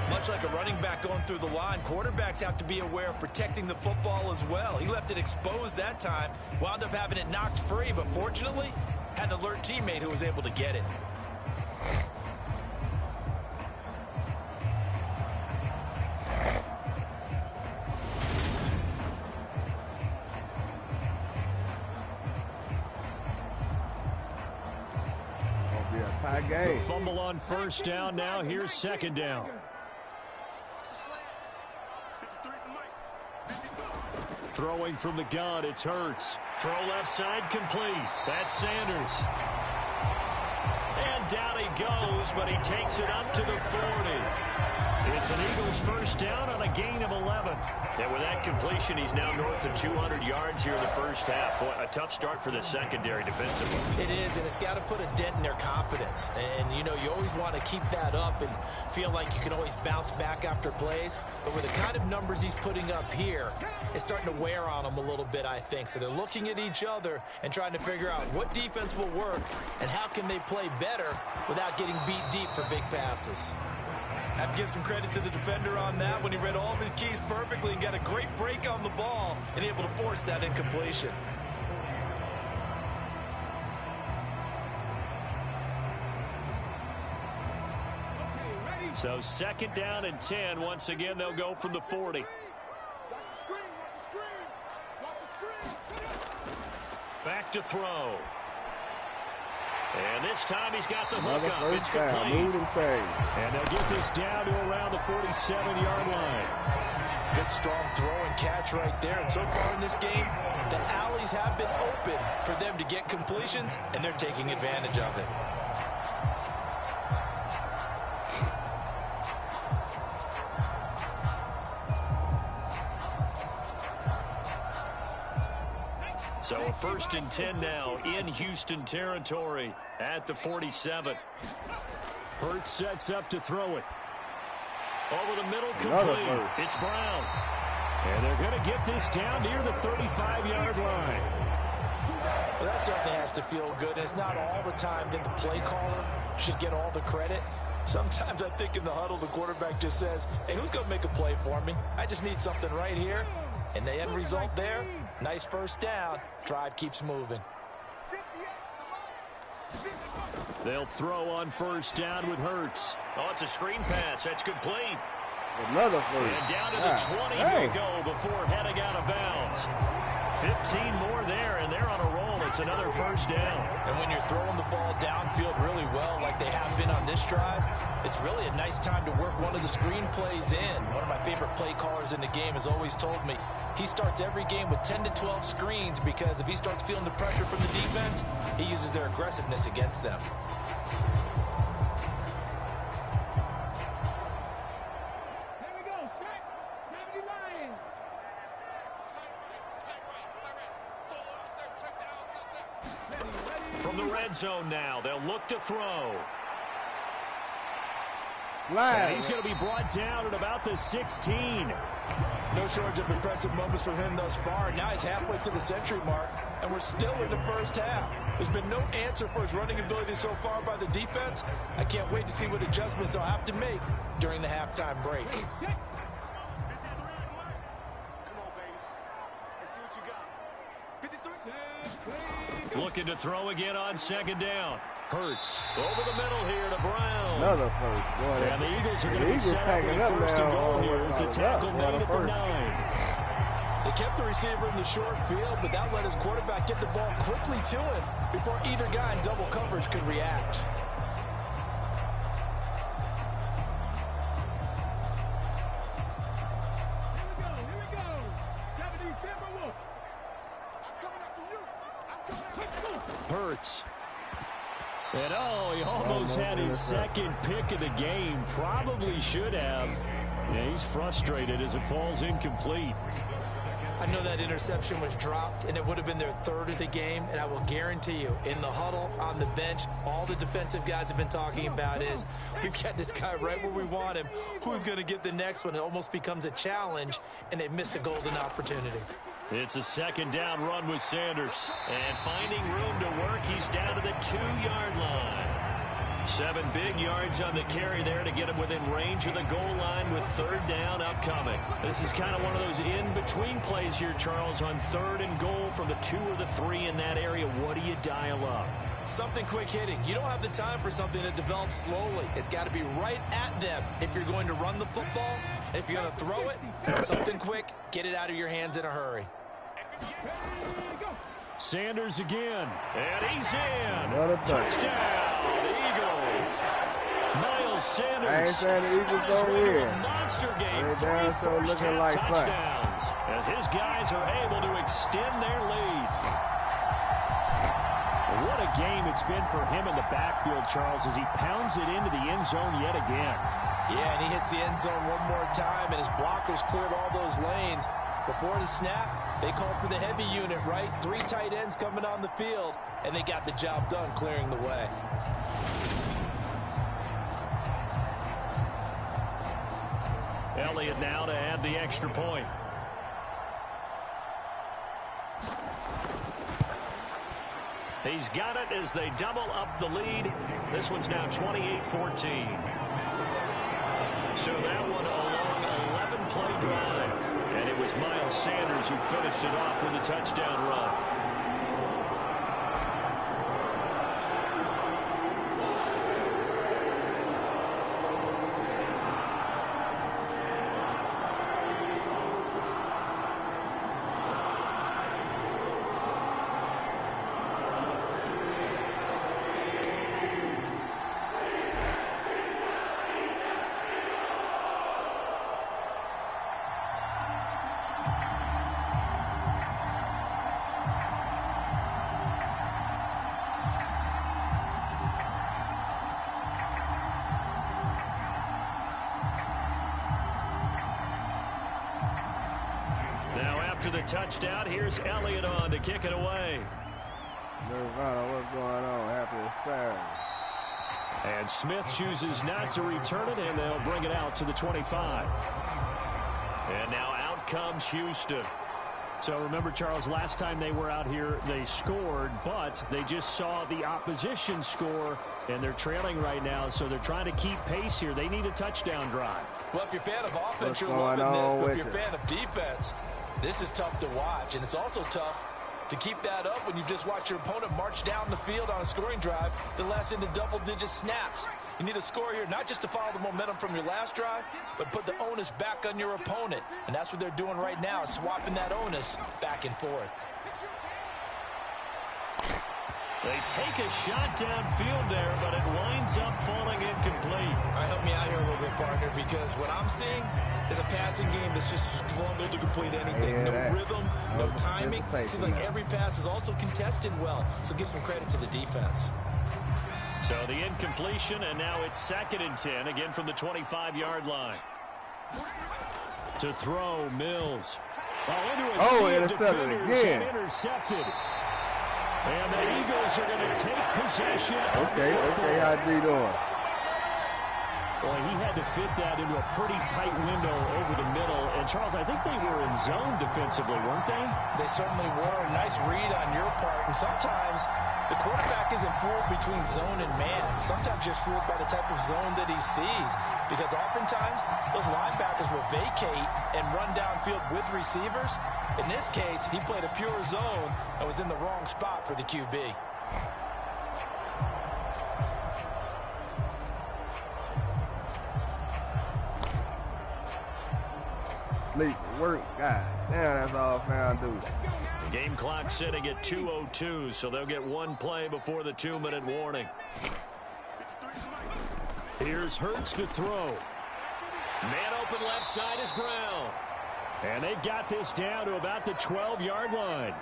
Much like a running back going through the line, quarterbacks have to be aware of protecting the football as well. He left it exposed that time, wound up having it knocked free, but fortunately, had an alert teammate who was able to get it. Game. The fumble on 1st down. Now here's 2nd down. Throwing from the gun, it's Hurts. Throw left side complete. That's Sanders. And down he goes, but he takes it up to the 40. It's an Eagles 1st down on a gain of 11. And with that completion, he's now north of 200 yards here in the 1st half. Boy, a tough start for the secondary defensively. It is, and it's got to put a dent in their confidence. And, you know, you always want to keep that up and feel like you can always bounce back after plays. But with the kind of numbers he's putting up here, it's starting to wear on them a little bit, I think. So they're looking at each other and trying to figure out what defense will work and how can they play better without getting beat deep for big passes. Have to give some credit to the defender on that when he read all of his keys perfectly and got a great break on the ball and able to force that incompletion. So 2nd down and 10. Once again, they'll go from the 40. Back to throw. And this time he's got the hook up. It's complete. And they'll get this down to around the 47-yard line. Good strong throw and catch right there. And so far in this game, the alleys have been open for them to get completions, and they're taking advantage of it. So a 1st and 10 now in Houston territory at the 47. Hurts sets up to throw it. Over the middle, complete. It's Brown. And they're going to get this down near the 35-yard line. Well, that certainly has to feel good. It's not all the time that the play caller should get all the credit. Sometimes I think in the huddle, the quarterback just says, hey, who's going to make a play for me? I just need something right here. And the end result there, nice 1st down. Drive keeps moving. They'll throw on 1st down with Hurts. Oh, it's a screen pass. That's complete. Another 1st. And down to the 20 he'll go before heading out of bounds. 15 more there, and they're on a roll. It's another 1st down. And when you're throwing the ball downfield really well like they have been on this drive, it's really a nice time to work one of the screen plays in. One of my favorite play callers in the game has always told me he starts every game with 10 to 12 screens because if he starts feeling the pressure from the defense, he uses their aggressiveness against them. From the red zone now, they'll look to throw. And he's going to be brought down at about the 16. No shortage of impressive moments from him thus far. Now he's halfway to the century mark, and we're still in the 1st half. There's been no answer for his running ability so far by the defense. I can't wait to see what adjustments they'll have to make during the halftime break. Looking to throw again on 2nd down. Hurts over the middle here to Brown. zone. Another first. Boy, and the Eagles are going to be set up with first and goal here as the tackle made at the 9. They kept the receiver in the short field, but that let his quarterback get the ball quickly to him before either guy in double coverage could react. Hurts. And oh, he almost had his second pick of the game. Probably should have. Yeah, he's frustrated as it falls incomplete. I know that interception was dropped, and it would have been their 3rd of the game, and I will guarantee you, in the huddle, on the bench, all the defensive guys have been talking about is, we've got this guy right where we want him. Who's going to get the next one? It almost becomes a challenge, and they missed a golden opportunity. It's a 2nd down run with Sanders. And finding room to work, he's down to the 2-yard line. 7 big yards on the carry there to get him within range of the goal line with 3rd down upcoming. This is kind of one of those in-between plays here, Charles, on 3rd and goal from the 2 or the 3 in that area. What do you dial up? Something quick hitting. You don't have the time for something that develops slowly. It's got to be right at them if you're going to run the football. And if you're going to throw it, something quick, get it out of your hands in a hurry. Sanders again, and he's in. Another touchdown, Eagles. Miles Sanders. I ain't saying the Eagles don't win. Monster game. They're down, so looking like touchdowns as his guys are able to extend their lead. What a game it's been for him in the backfield, Charles, as he pounds it into the end zone yet again. Yeah, and he hits the end zone one more time, and his blockers cleared all those lanes. Before the snap, they called for the heavy unit, right? 3 tight ends coming on the field, and they got the job done clearing the way. Elliott now to add the extra point. He's got it as they double up the lead. This one's now 28-14. So that one a long 11-play drive. And it was Miles Sanders who finished it off with a touchdown run. After the touchdown, here's Elliott on to kick it away. Nirvana, what's going on? Happy Saturday. And Smith chooses not to return it, and they'll bring it out to the 25. And now out comes Houston. So remember, Charles, last time they were out here, they scored, but they just saw the opposition score, and they're trailing right now, so they're trying to keep pace here. They need a touchdown drive. Well, if you're a fan of offense, you're loving this, but if you're a fan of defense, this is tough to watch, and it's also tough to keep that up when you just watch your opponent march down the field on a scoring drive that lasts into double-digit snaps. You need a score here not just to follow the momentum from your last drive, but put the onus back on your opponent. And that's what they're doing right now, swapping that onus back and forth. They take a shot downfield there, but it winds up falling incomplete. All right, help me out here a little bit, partner, because what I'm seeing is a passing game that's just struggled to complete anything. No rhythm, no timing. Seems like every pass is also contested well, so give some credit to the defense. So the incompletion, and now it's 2nd and 10, again from the 25-yard line. To throw, Mills. Intercepted again. Intercepted. And the Eagles are going to take possession. Okay, how's he doing? Boy, he had to fit that into a pretty tight window over the middle. And, Charles, I think they were in zone defensively, weren't they? They certainly were. A nice read on your part. And sometimes the quarterback isn't fooled between zone and man. Sometimes you're fooled by the type of zone that he sees. Because oftentimes, those linebackers will vacate and run downfield with receivers. In this case, he played a pure zone and was in the wrong spot for the QB. sleep, work. God damn, that's all found do. Game clock sitting at 2:02, so they'll get one play before the 2-minute warning. Here's Hurts to throw. Man open left side is Brown. And they've got this down to about the 12-yard line.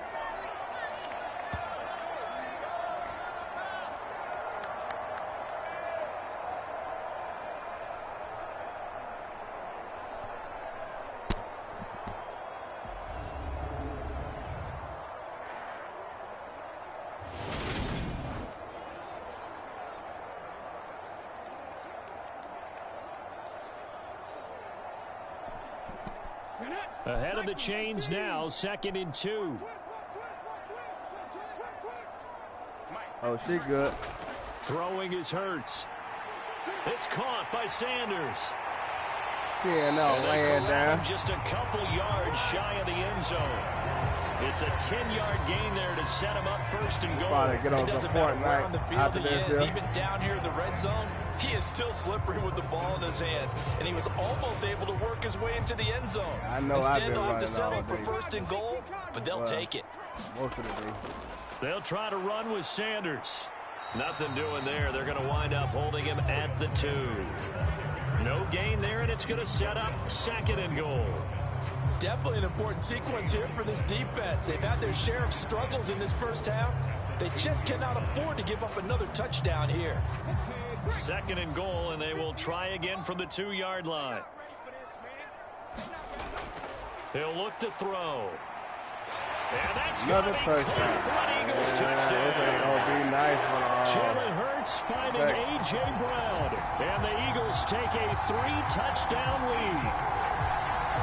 Ahead of the chains now, 2nd and 2. Oh, she good. Throwing is Hurts. It's caught by Sanders. Yeah, no, laying down. Just a couple yards shy of the end zone. It's a 10-yard gain there to set him up 1st and goal. Probably get on It doesn't some matter where FORTNITE on the field after he this. is, even down here in the red zone, he is still slippery with the ball in his hands, and he was almost able to work his way into the end zone. I know. Instead, I've been they'll have to running settle all for day. 1st and goal, but they'll take it. Most of the day. They'll try to run with Sanders. Nothing doing there. They're going to wind up holding him at the 2. No gain there, and it's going to set up 2nd and goal. Definitely an important sequence here for this defense. They've had their share of struggles in this first half. They just cannot afford to give up another touchdown here. 2nd and goal, and they will try again from the 2-yard line. He'll look to throw. And that's Another going to be touchdown. for an Eagles touchdown. This ain't gonna be nice for Jalen Hurts finding A.J. Brown. And the Eagles take a 3-touchdown lead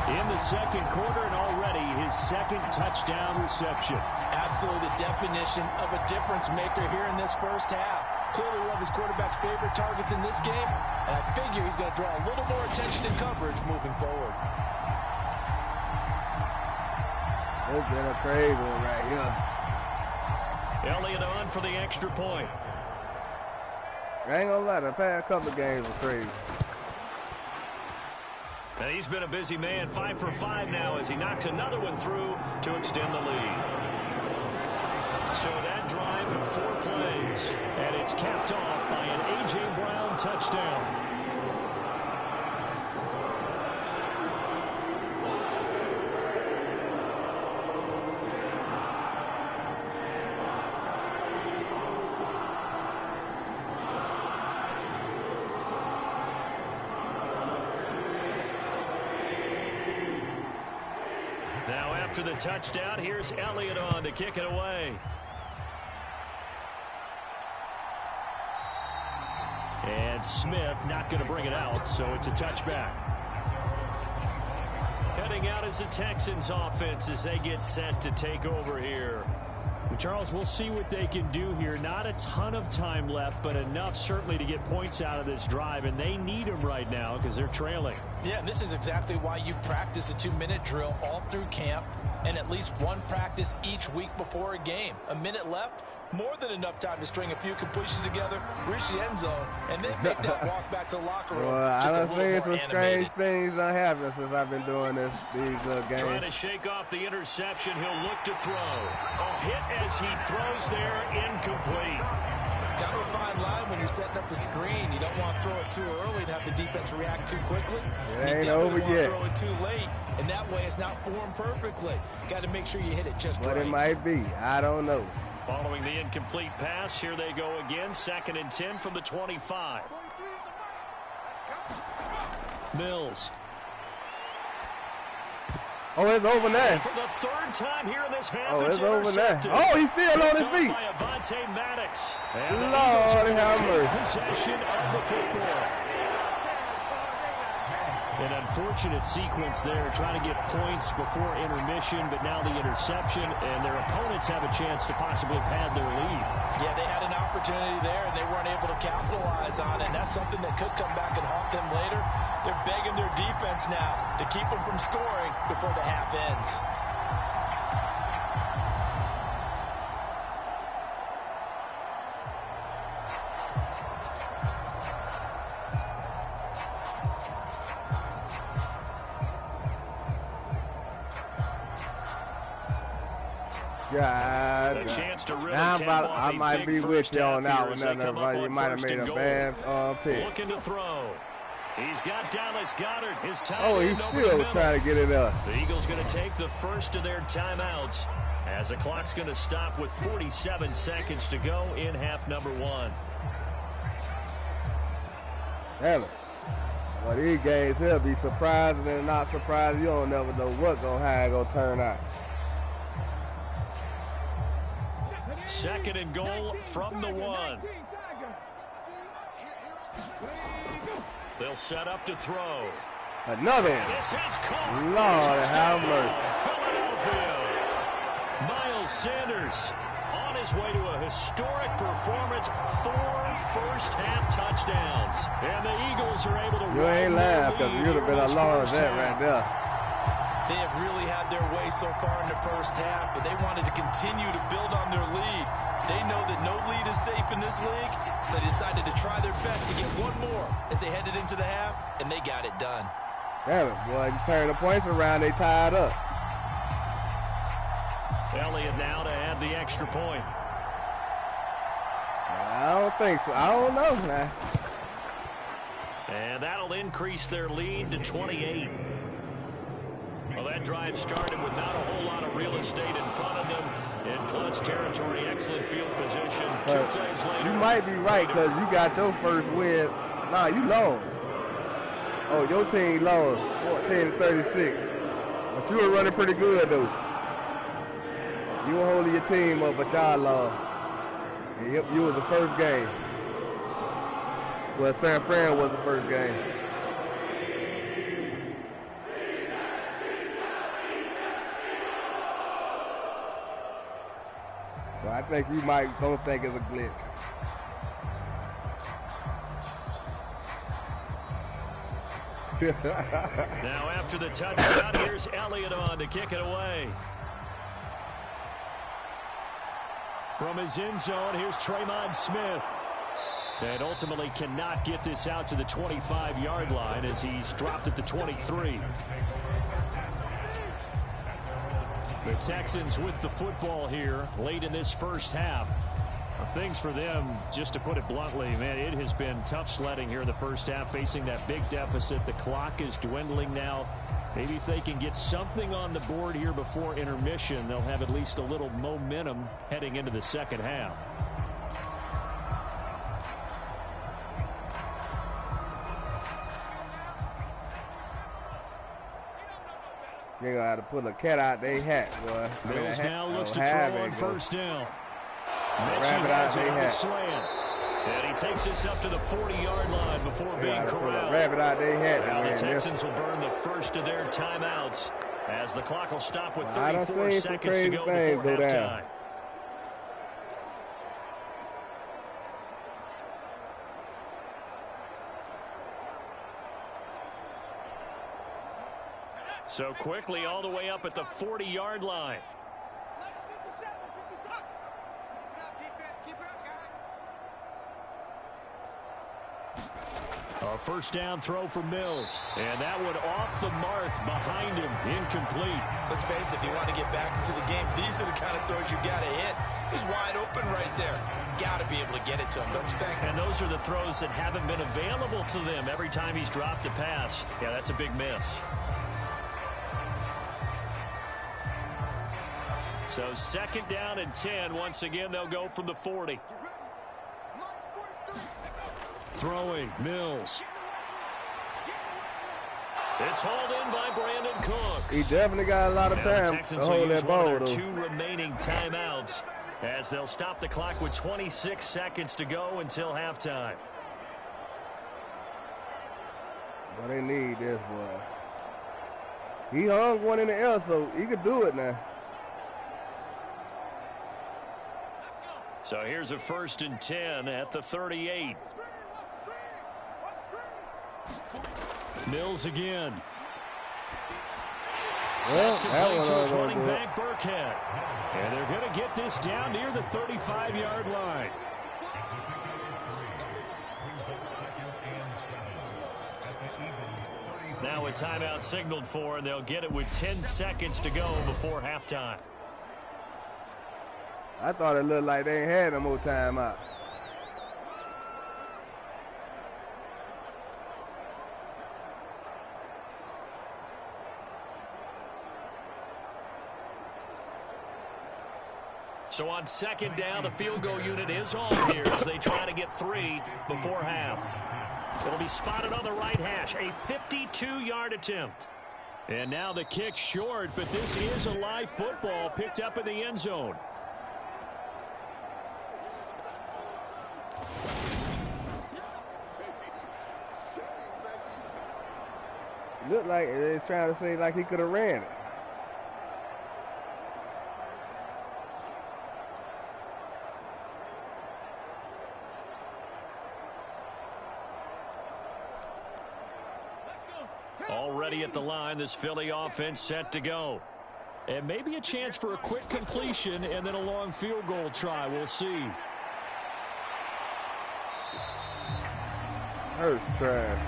in the 2nd quarter, and already his 2nd touchdown reception. Absolutely the definition of a difference maker here in this first half. Clearly one of his quarterback's favorite targets in this game, and I figure he's going to draw a little more attention and coverage moving forward. It's been a crazy one right here. Elliott on for the extra point. I ain't gonna lie, the past couple of games were crazy. And he's been a busy man, 5 for 5 now as he knocks another one through to extend the lead. So that drive in 4 plays, and it's capped off by an A.J. Brown touchdown. Now after the touchdown, here's Elliott on to kick it away. And Smith not going to bring it out, so it's a touchback. Heading out is the Texans offense as they get set to take over here. Charles, we'll see what they can do here. Not a ton of time left, but enough certainly to get points out of this drive, and they need them right now because they're trailing. Yeah, and this is exactly why you practice a 2-minute drill all through camp and at least one practice each week before a game. A minute left, more than enough time to string a few completions together, reach the end zone, and then make that walk back to the locker room. Well, I just done seen some animated. strange things that happen since I've been doing these games. Trying to shake off the interception. He'll look to throw. A hit as he throws there, incomplete. Down to a fine line when you're setting up the screen. You don't want to throw it too early and have the defense react too quickly. It ain't you over definitely yet. want to throw it too late, and that way it's not formed perfectly. Got to make sure you hit it just What right. it might be, I don't know. Following the incomplete pass, here they go again. 2nd and 10 from the 25. Mills. Oh, it's over now. For the 3rd time here in this half, Oh, it's over now. intercepted. Oh, he's still on his Picked up feet. by Avonte Maddox. And the Lord Eagles are have gonna mercy. take possession of the football. An unfortunate sequence there, trying to get points before intermission, but now the interception, and their opponents have a chance to possibly pad their lead. Yeah, they had an opportunity there, and they weren't able to capitalize on it. And that's something that could come back and haunt them later. They're begging their defense now to keep them from scoring before the half ends. God. A chance to really Now I might be with you on that one. You might have made a bad pick. Looking to throw. He's got Dallas Goedert. His time. Oh, he's still trying to get it up. The Eagles going to take the first of their timeouts as the clock's going to stop with 47 seconds to go in half number 1. Damn it. Well, these games here be surprising and not surprising. You don't never know what how it gonna turn out. Second and goal from the 1. They'll set up to throw. Another one. This is caught. Lord have mercy. Philadelphia. Miles Sanders on his way to a historic performance. 4 first-half touchdowns. And the Eagles are able to You ain't laugh because you'd have been a loss that right there. They have really had their way so far in the first half, but they wanted to continue to build on their lead. They know that no lead is safe in this league, so they decided to try their best to get one more as they headed into the half, and they got it done. Damn it, boy. You turn the points around, they tied up. Elliott now to add the extra point. I don't think so. I don't know, man. And that'll increase their lead to 28. Well, that drive started with not a whole lot of real estate in front of them. In plus territory, excellent field position. 2 plays later. You might be right because you got your first win. Nah, you lost. Oh, your team lost 14-36. But you were running pretty good, though. You were holding your team up, but y'all lost. Yep, you was the first game. Well, San Fran was the first game. So I think you don't think it's a glitch. Now after the touchdown, here's Elliott on to kick it away. From his end zone, here's Tremon Smith. And ultimately cannot get this out to the 25-yard line as he's dropped at the 23. The Texans with the football here late in this first half. Things for them, just to put it bluntly, man, it has been tough sledding here in the first half, facing that big deficit. The clock is dwindling now. Maybe if they can get something on the board here before intermission, they'll have at least a little momentum heading into the second half. They're going to have to pull a cat out their hat, boy. Mills now looks to throw on first down. Rabbit out their hat. Slant. And he takes this up to the 40-yard line before being corralled. Rabbit out their hat. Now the Texans will burn the first of their timeouts as the clock will stop with 34 seconds to go before halftime. So quickly all the way up at the 40-yard line. A first down throw for Mills. And that one off the mark behind him. Incomplete. Let's face it, if you want to get back into the game, these are the kind of throws you got to hit. He's wide open right there. Got to be able to get it to him, don't you think? And those are the throws that haven't been available to them every time he's dropped a pass. Yeah, that's a big miss. So second down and 10. Once again, they'll go from the 40. Throwing, Mills. It's hauled in by Brandon Cooks. He definitely got a lot of time to hold that ball, though. 2 remaining timeouts as they'll stop the clock with 26 seconds to go until halftime. Well, they need this, boy. He hung one in the air, so he could do it now. So here's a first and 10 at the 38. Mills again. Well, That's complete to his running back, Burkhead. And they're going to get this down near the 35-yard line. Now a timeout signaled for, and they'll get it with 10 seconds to go before halftime. I thought it looked like they ain't had no more timeout. So on second down, the field goal unit is on here as they try to get 3 before half. It'll be spotted on the right hash, a 52-yard attempt. And now the kick short, but this is a live football picked up in the end zone. Looked like it's trying to say like he could have ran it. Already at the line, this Philly offense set to go. And maybe a chance for a quick completion and then a long field goal try. We'll see. Hurts trash.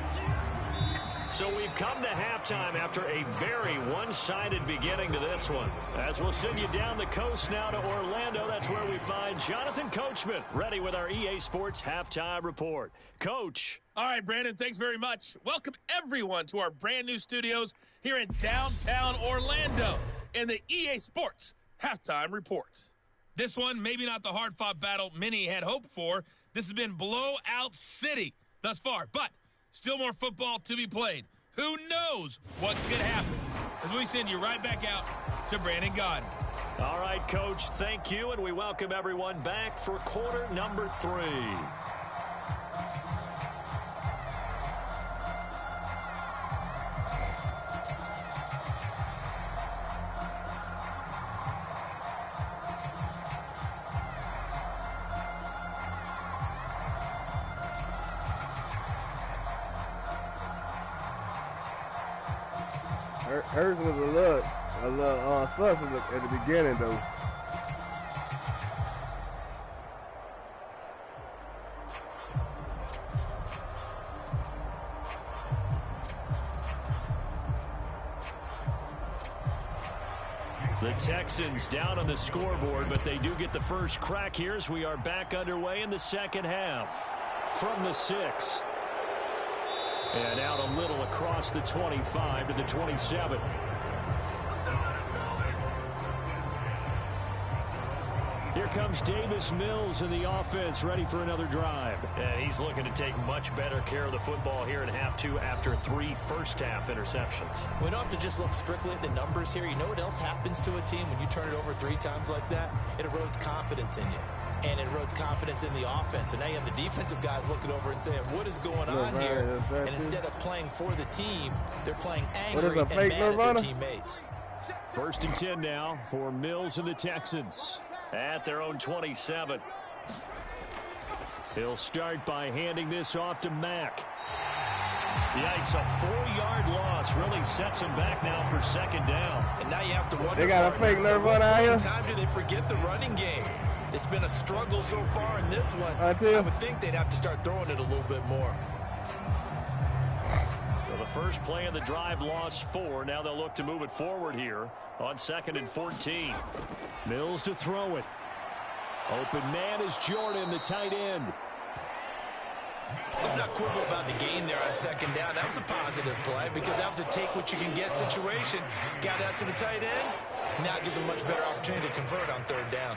So we've come to halftime after a very one-sided beginning to this one. As we'll send you down the coast now to Orlando, that's where we find Jonathan Coachman, ready with our EA Sports Halftime Report. Coach. All right, Brandon, thanks very much. Welcome, everyone, to our brand-new studios here in downtown Orlando in the EA Sports Halftime Report. This one, maybe not the hard-fought battle many had hoped for. This has been blowout city thus far, but still more football to be played. Who knows what could happen? As we send you right back out to Brandon Gaudin. All right, Coach, thank you, and we welcome everyone back for quarter number 3. Hers was a little sus at the beginning, though. The Texans down on the scoreboard, but they do get the first crack here as we are back underway in the second half. From the 6. And out a little across the 25 to the 27. Here comes Davis Mills in the offense, ready for another drive. And he's looking to take much better care of the football here in half 2 after 3 first-half interceptions. We don't have to just look strictly at the numbers here. You know what else happens to a team when you turn it over 3 times like that? It erodes confidence in you. And it erodes confidence in the offense. And now you have the defensive guys looking over and saying, what is going on here? And instead of playing for the team, they're playing angry and mad at their teammates. 1st and 10 now for Mills and the Texans at their own 27. He'll start by handing this off to Mack. Yikes, a 4-yard loss really sets him back now for 2nd down. And now you have to wonder, they got a fake nerve run out here. Time do they forget the running game? It's been a struggle so far in this one. I would think they'd have to start throwing it a little bit more. So the first play of the drive lost 4. Now they'll look to move it forward here on 2nd and 14. Mills to throw it. Open man is Jordan, the tight end. Let's not quibble about the gain there on 2nd down. That was a positive play because that was a take-what-you-can-get situation. Got out to the tight end. Now it gives them a much better opportunity to convert on 3rd down.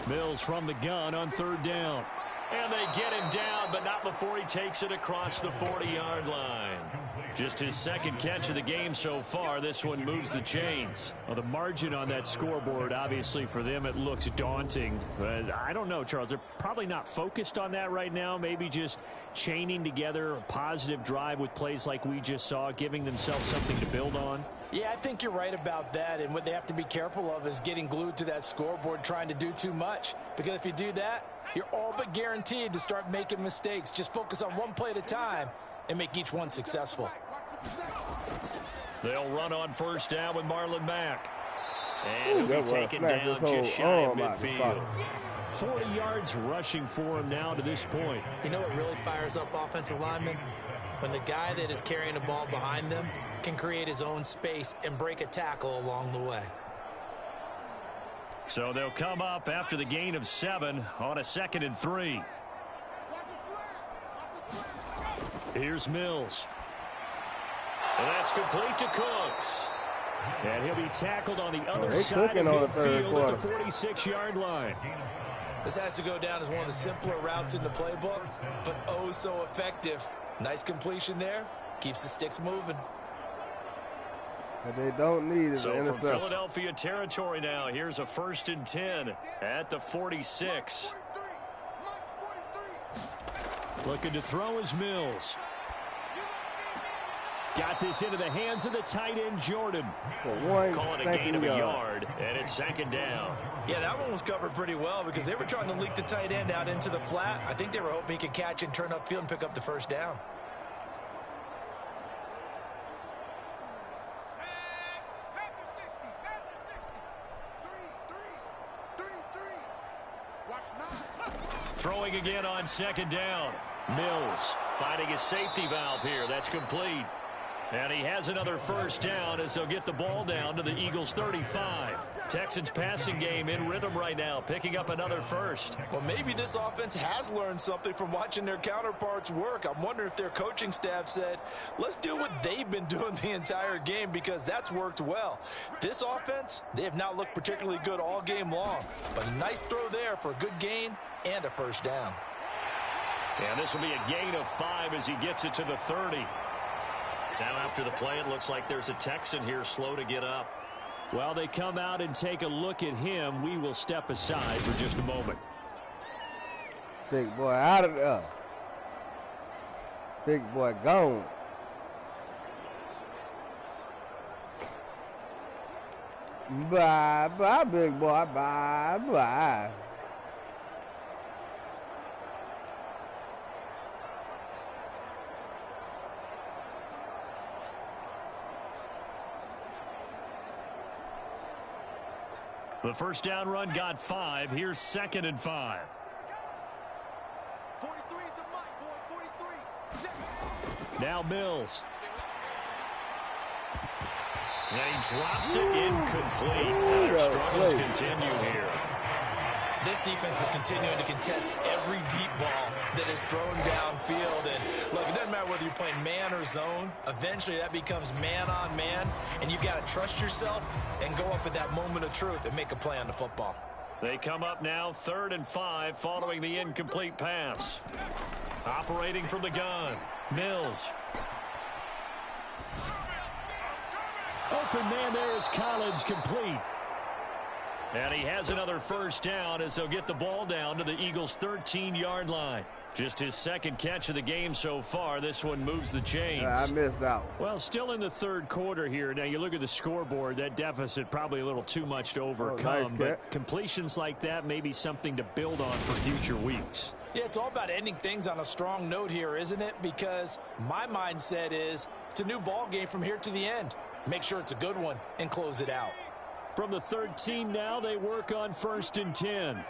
Mills from the gun on 3rd down. And they get him down, but not before he takes it across the 40-yard line. Just his 2nd catch of the game so far. This one moves the chains. Well, the margin on that scoreboard, obviously for them, it looks daunting. But I don't know, Charles. They're probably not focused on that right now. Maybe just chaining together a positive drive with plays like we just saw, giving themselves something to build on. Yeah, I think you're right about that. And what they have to be careful of is getting glued to that scoreboard, trying to do too much. Because if you do that, you're all but guaranteed to start making mistakes. Just focus on one play at a time and make each one successful. They'll run on 1st down with Marlon Mack. And he'll be taken down just shy of midfield. 40 yards rushing for him now to this point. You know what really fires up offensive linemen? When the guy that is carrying the ball behind them can create his own space and break a tackle along the way. So they'll come up after the gain of 7 on a 2nd and 3. Here's Mills. And that's complete to Cooks. And he'll be tackled on the other side of midfield at the 46-yard line. This has to go down as one of the simpler routes in the playbook, but oh so effective. Nice completion there. Keeps the sticks moving. What they don't need is an So from interception. Philadelphia territory now, here's a 1st and 10 at the 46. Looking to throw is Mills. Got this into the hands of the tight end, Jordan. Call it a gain of a yard, and it's 2nd down. Yeah, that one was covered pretty well because they were trying to leak the tight end out into the flat. I think they were hoping he could catch and turn upfield and pick up the 1st down. Throwing again on 2nd down. Mills finding his safety valve here. That's complete. And he has another 1st down as they'll get the ball down to the Eagles' 35. Texans passing game in rhythm right now, picking up another 1st. Well, maybe this offense has learned something from watching their counterparts work. I'm wondering if their coaching staff said, let's do what they've been doing the entire game because that's worked well. This offense, they have not looked particularly good all game long. But a nice throw there for a good gain and a 1st down. And this will be a gain of 5 as he gets it to the 30. Now after the play, it looks like there's a Texan here slow to get up. While they come out and take a look at him, we will step aside for just a moment. Big boy out of there. Big boy gone. Bye, bye, big boy. Bye, bye. The 1st down run got 5. Here's 2nd and 5. 43 is the mic, boy. 43. Now Mills. And he drops it incomplete. Their struggles continue here. This defense is continuing to contest every deep ball that is thrown downfield. And look, it doesn't matter whether you're playing man or zone. Eventually, that becomes man on man. And you've got to trust yourself and go up at that moment of truth and make a play on the football. They come up now 3rd and 5 following the incomplete pass. Operating from the gun. Mills. Open man there is Collins, complete. And he has another 1st down as they'll get the ball down to the Eagles' 13-yard line. Just his 2nd catch of the game so far. This one moves the chains. I missed out. Well, still in the 3rd quarter here. Now, you look at the scoreboard, that deficit probably a little too much to overcome. Nice but completions like that may be something to build on for future weeks. Yeah, it's all about ending things on a strong note here, isn't it? Because my mindset is it's a new ball game from here to the end. Make sure it's a good one and close it out. From the 13 now, they work on 1st and 10.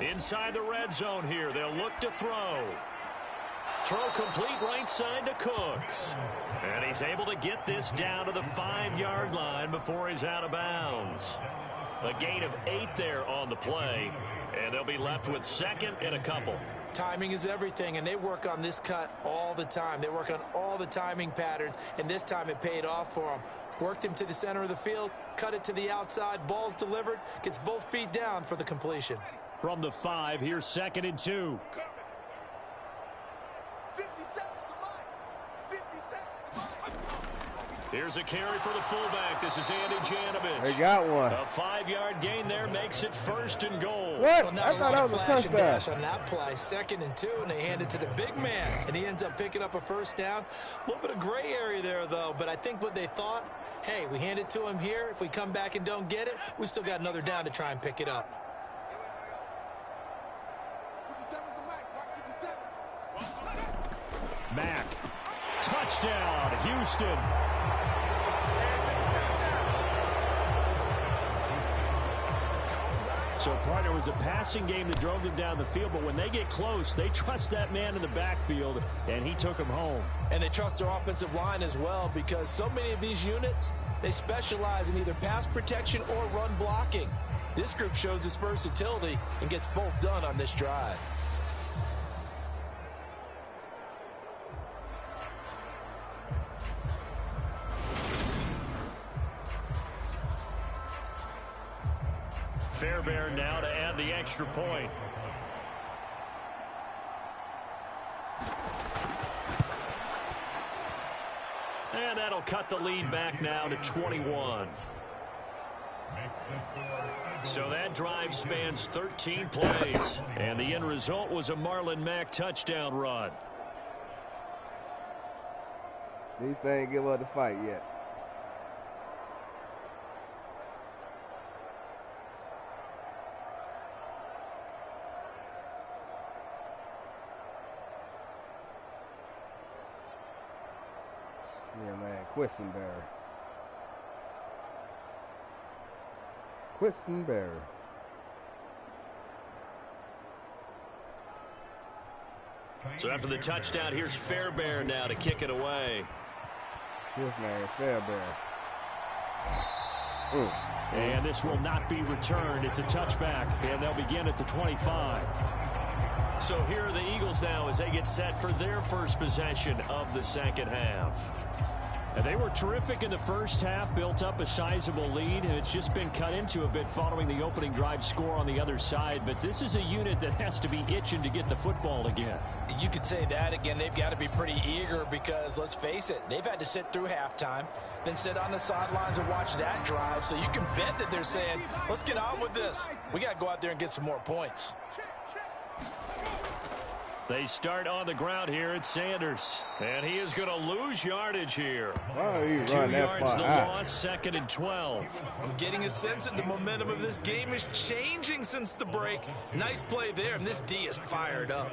Inside the red zone here, they'll look to throw. Throw complete right side to Cooks. And he's able to get this down to the 5-yard line before he's out of bounds. A gain of 8 there on the play, and they'll be left with 2nd and a couple. Timing is everything, and they work on this cut all the time. They work on all the timing patterns, and this time it paid off for them. Worked him to the center of the field, cut it to the outside, ball's delivered, gets both feet down for the completion. From the 5, here's 2nd and 2. 57 to mine. 57 to mine. Here's a carry for the fullback. This is Andy Janovich. They got one. A 5-yard gain there makes it 1st and goal. What? Well, I thought that was a flash and touchdown. dash on that play. 2nd and 2, and they hand it to the big man, and he ends up picking up a 1st down. A little bit of gray area there, though, but I think what they thought, hey, we hand it to him here. If we come back and don't get it, we still got another down to try and pick it up. 57 is the mic. Watch 57. Mack. Touchdown, Houston. So, partner, was a passing game that drove them down the field, but when they get close, they trust that man in the backfield, and he took them home. And they trust their offensive line as well, because so many of these units, they specialize in either pass protection or run blocking. This group shows its versatility and gets both done on this drive. Fairbairn now to add the extra point. And that'll cut the lead back now to 21. So that drive spans 13 plays. And the end result was a Marlon Mack touchdown run. These things give up the fight yet. Yeah, man, Quisenberry. So after the touchdown, here's Fairbairn now to kick it away. His name, Fairbairn. And this will not be returned. It's a touchback, and they'll begin at the 25. So here are the Eagles now as they get set for their first possession of the second half. And they were terrific in the first half, built up a sizable lead, and it's just been cut into a bit following the opening drive score on the other side. But this is a unit that has to be itching to get the football again. You could say that again. They've got to be pretty eager because, let's face it, they've had to sit through halftime, then sit on the sidelines and watch that drive. So you can bet that they're saying, let's get on with this. We got to go out there and get some more points. They start on the ground here at Sanders. And he is going to lose yardage here. Oh, 2 yards the loss, 2nd and 12. I'm getting a sense that the momentum of this game is changing since the break. Nice play there, and this D is fired up.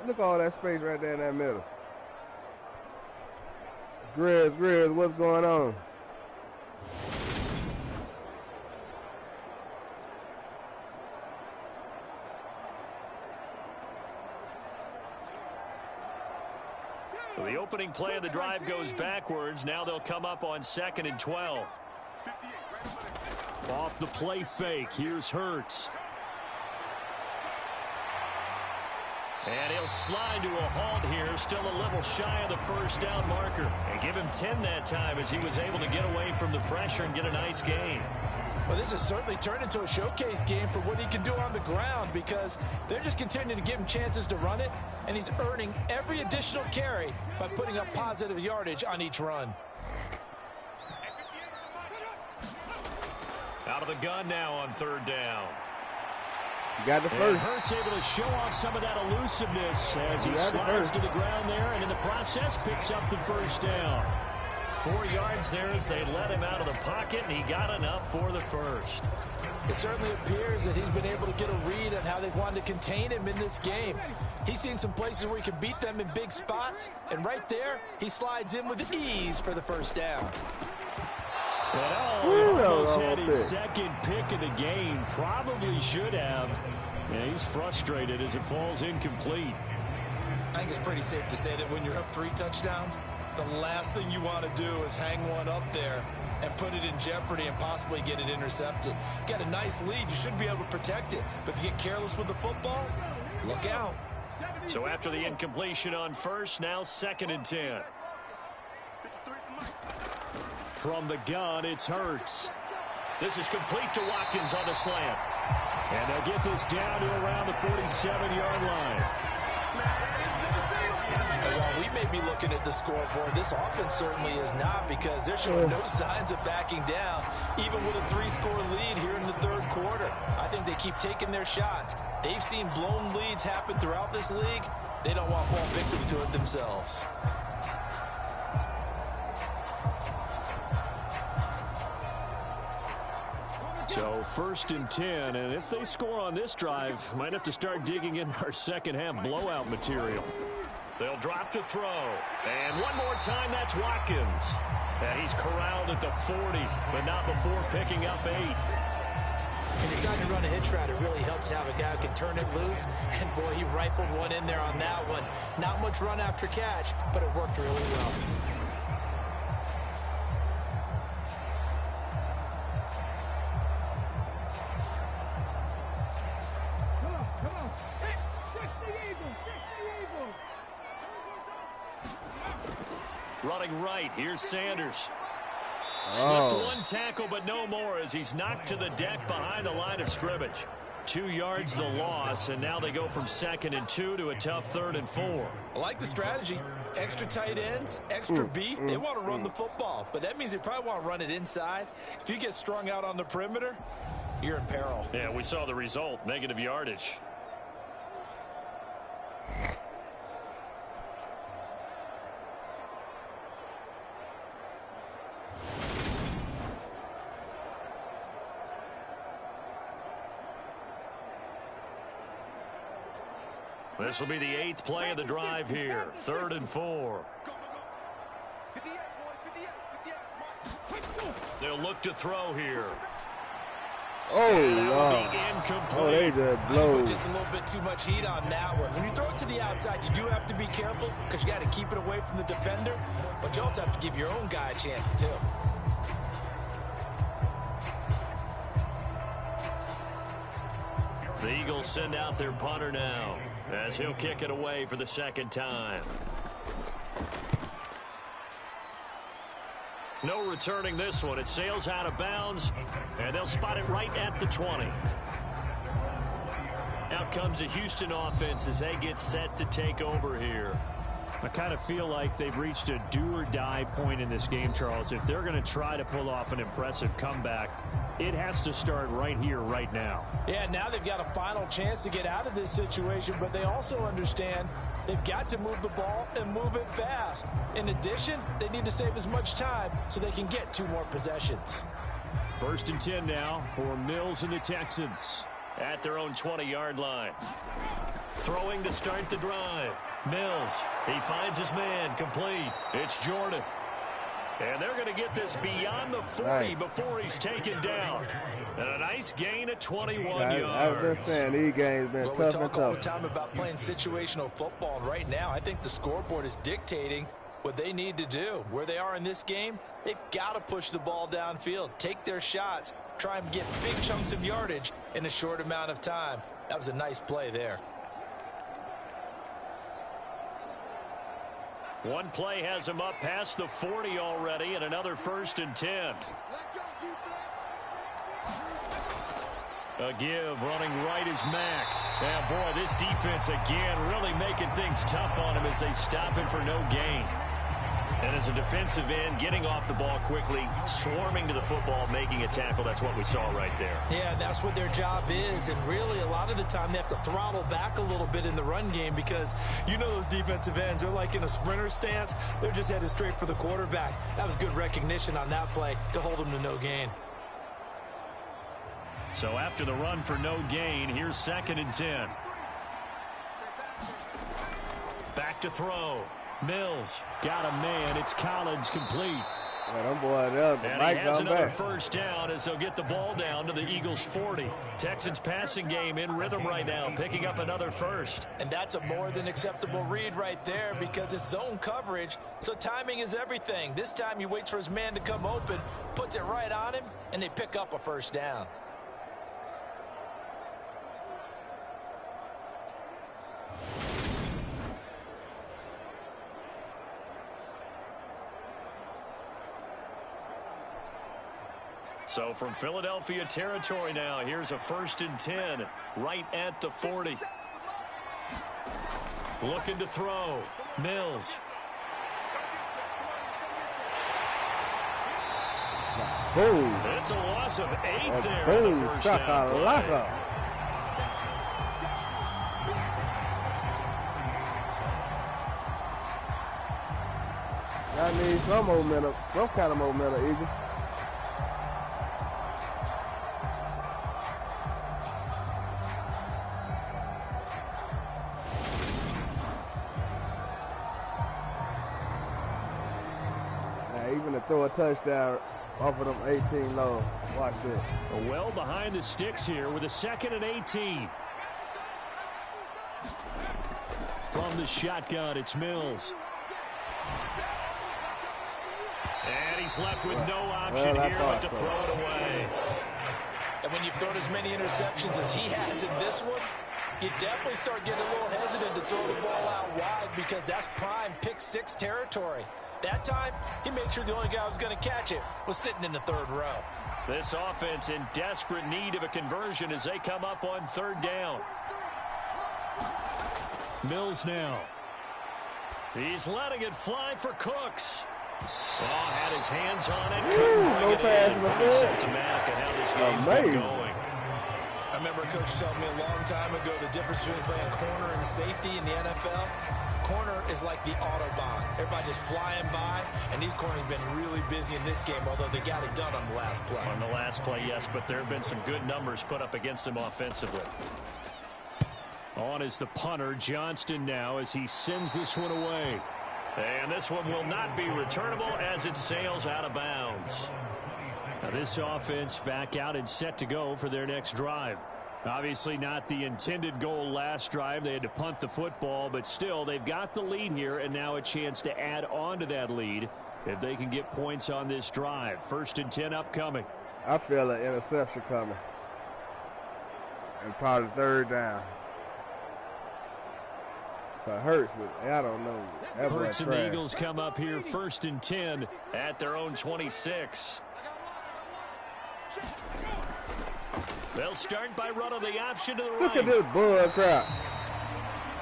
Look at all that space right there in that middle. Grizz, what's going on? So the opening play of the drive goes backwards. Now they'll come up on 2nd and 12. Off the play fake. Here's Hurts. And he'll slide to a halt here. Still a little shy of the first down marker. And give him 10 that time as he was able to get away from the pressure and get a nice gain. Well, this has certainly turned into a showcase game for what he can do on the ground because they're just continuing to give him chances to run it, and he's earning every additional carry by putting up positive yardage on each run. Out of the gun now on 3rd down. You got the first. Hurts able to show off some of that elusiveness as he slides to the ground there, and in the process picks up the first down. 4 yards there as they let him out of the pocket, and he got enough for the first. It certainly appears that he's been able to get a read on how they've wanted to contain him in this game. He's seen some places where he can beat them in big spots, and right there, he slides in with ease for the first down. He almost had his 2nd pick of the game. Probably should have. And he's frustrated as it falls incomplete. I think it's pretty safe to say that when you're up 3 touchdowns, the last thing you want to do is hang one up there and put it in jeopardy and possibly get it intercepted. Got a nice lead. You should be able to protect it. But if you get careless with the football, look out. So after the incompletion on first, now 2nd and 10. From the gun, it's Hurts. This is complete to Watkins on the slant. And they'll get this down to around the 47-yard line. And while we may be looking at the scoreboard, this offense certainly is not because they're showing no signs of backing down, even with a 3-score lead here in the 3rd quarter. I think they keep taking their shots. They've seen blown leads happen throughout this league. They don't want to fall victim to it themselves. So 1st and 10, and if they score on this drive, might have to start digging in our second half blowout material. They'll drop to throw. And one more time, that's Watkins. And he's corralled at the 40, but not before picking up 8. And decided to run a hitch route. It really helps to have a guy who can turn it loose. And, boy, he rifled one in there on that one. Not much run after catch, but it worked really well. Running right, here's Sanders. Slipped one tackle, but no more as he's knocked to the deck behind the line of scrimmage. 2 yards the loss, and now they go from 2nd and 2 to a tough 3rd and 4. I like the strategy. Extra tight ends, extra beef. They want to run the football, but that means they probably want to run it inside. If you get strung out on the perimeter, you're in peril. Yeah, we saw the result, negative yardage. This will be the 8th play of the drive here. 3rd and 4. They'll look to throw here. Oh, they just blow. Put just a little bit too much heat on that one. When you throw it to the outside, you do have to be careful because you got to keep it away from the defender, but you also have to give your own guy a chance too. The Eagles send out their punter now as he'll kick it away for the 2nd time. No returning this one. It sails out of bounds, and they'll spot it right at the 20. Out comes the Houston offense as they get set to take over here. I kind of feel like they've reached a do-or-die point in this game, Charles. If they're going to try to pull off an impressive comeback, it has to start right here, right now. Yeah, now they've got a final chance to get out of this situation, but they also understand they've got to move the ball and move it fast. In addition, they need to save as much time so they can get 2 more possessions. 1st and 10 now for Mills and the Texans. At their own 20-yard line. Throwing to start the drive. Mills, he finds his man, complete. It's Jordan. And they're going to get this beyond the 40 before he's taken down. And a nice gain of 21 yards. I've been saying these games been tough and tough. We talk all the time about playing situational football, and right now I think the scoreboard is dictating what they need to do. Where they are in this game, they've got to push the ball downfield, take their shots, try and get big chunks of yardage in a short amount of time. That was a nice play there. One play has him up past the 40 already, and another 1st and 10. A give, running right is Mack. And boy, this defense again really making things tough on him as they stop him for no gain. And as a defensive end, getting off the ball quickly, swarming to the football, making a tackle. That's what we saw right there. Yeah, that's what their job is. And really, a lot of the time, they have to throttle back a little bit in the run game because you know those defensive ends, they're like in a sprinter stance. They're just headed straight for the quarterback. That was good recognition on that play to hold them to no gain. So after the run for no gain, here's 2nd and 10. Back to throw. Mills got a man. It's Collins, complete. Them boys, and he has another 1st down as they'll get the ball down to the Eagles' 40. Texans passing game in rhythm right now, picking up another 1st. And that's a more than acceptable read right there because it's zone coverage, so timing is everything. This time he waits for his man to come open, puts it right on him, and they pick up a 1st down. So from Philadelphia territory now, here's a 1st and 10 right at the 40. Looking to throw. Mills. Boom. It's a loss of 8 there. Boom. The 1st down play. I need some momentum, some kind of momentum, Eagle. might throw a touchdown off of them 18 low. Watch this. Well behind the sticks here with a 2nd and 18. From the shotgun, it's Mills. And he's left with no option here but to throw it away. And when you've thrown as many interceptions as he has in this one, you definitely start getting a little hesitant to throw the ball out wide because that's prime pick 6 territory. That time, he made sure the only guy who was going to catch it was sitting in the 3rd row. This offense in desperate need of a conversion as they come up on 3rd down. Mills now. He's letting it fly for Cooks. Oh, had his hands on it. Couldn't bring it in. Pretty symptomatic of how this game's been going. I remember a coach telling me a long time ago the difference between playing corner and safety in the NFL. Corner is like the Autobahn. Everybody just flying by, and these corners have been really busy in this game, although they got it done on the last play. On the last play, yes, but there have been some good numbers put up against them offensively. On is the punter, Johnston now, as he sends this one away. And this one will not be returnable as it sails out of bounds. Now this offense back out and set to go for their next drive. Obviously not the intended goal last drive. They had to punt the football, but still they've got the lead here and now a chance to add on to that lead if they can get points on this drive. 1st and 10 upcoming. I feel an interception coming. And probably 3rd down. If it hurts, I don't know. Hurts and the Eagles come up here 1st and 10 at their own 26. They'll start by running the option to the right. Look at this bull crap.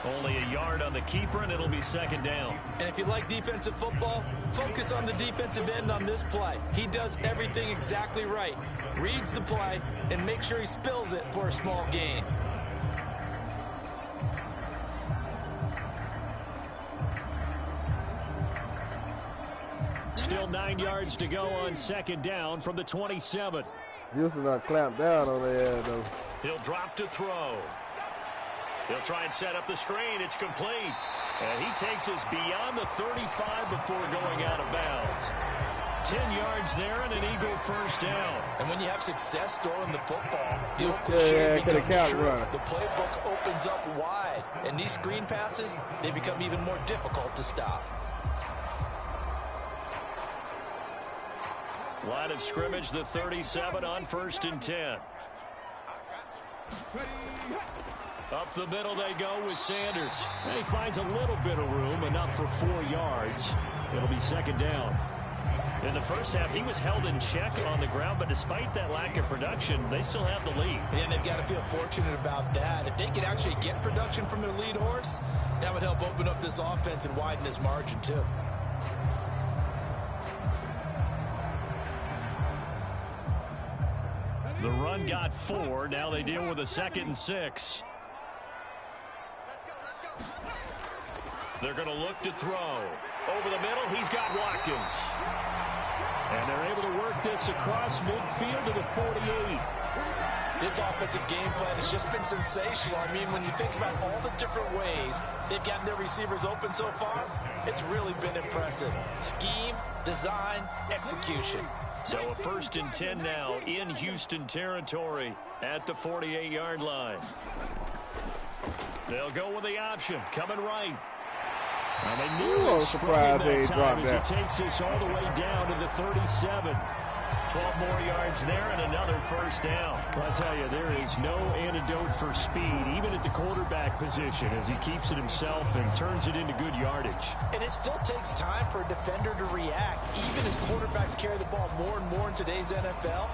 Only a yard on the keeper, and it'll be 2nd down. And if you like defensive football, focus on the defensive end on this play. He does everything exactly right. Reads the play and make sure he spills it for a small gain. Still 9 yards to go on 2nd down from the 27. Houston not clamped down on their ass, though. He'll drop to throw. He'll try and set up the screen. It's complete. And he takes us beyond the 35 before going out of bounds. 10 yards there and an Eagle 1st down. And when you have success throwing the football, the old cliche becomes true. The playbook opens up wide. And these screen passes, they become even more difficult to stop. Line of scrimmage, the 37 on 1st and 10. Up the middle they go with Sanders. And he finds a little bit of room, enough for 4 yards. It'll be 2nd down. In the first half, he was held in check on the ground, but despite that lack of production, they still have the lead. And they've got to feel fortunate about that. If they could actually get production from their lead horse, that would help open up this offense and widen this margin, too. The run got 4. Now they deal with a 2nd and 6. They're going to look to throw. Over the middle, he's got Watkins. And they're able to work this across midfield to the 48. This offensive game plan has just been sensational. I mean, when you think about all the different ways they've gotten their receivers open so far, it's really been impressive. Scheme, design, execution. So a 1st and 10 now in Houston territory at the 48-yard line. They'll go with the option, coming right. And they nearly surprised that time as he takes this all the way down to the 37. 12 more yards there and another 1st down. Well, I tell you, there is no antidote for speed, even at the quarterback position, as he keeps it himself and turns it into good yardage. And it still takes time for a defender to react. Even as quarterbacks carry the ball more and more in today's NFL,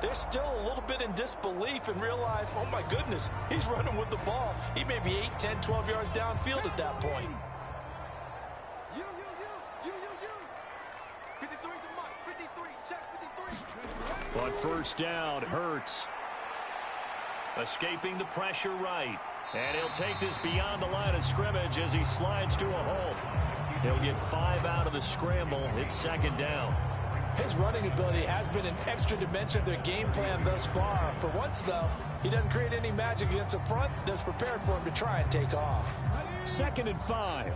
they're still a little bit in disbelief and realize, oh my goodness, he's running with the ball. He may be 8, 10, 12 yards downfield at that point. On 1st down, Hurts escaping the pressure right. And he'll take this beyond the line of scrimmage as he slides to a hole. He'll get 5 out of the scramble. It's 2nd down. His running ability has been an extra dimension of their game plan thus far. For once, though, he doesn't create any magic against the front that's prepared for him to try and take off. 2nd and 5.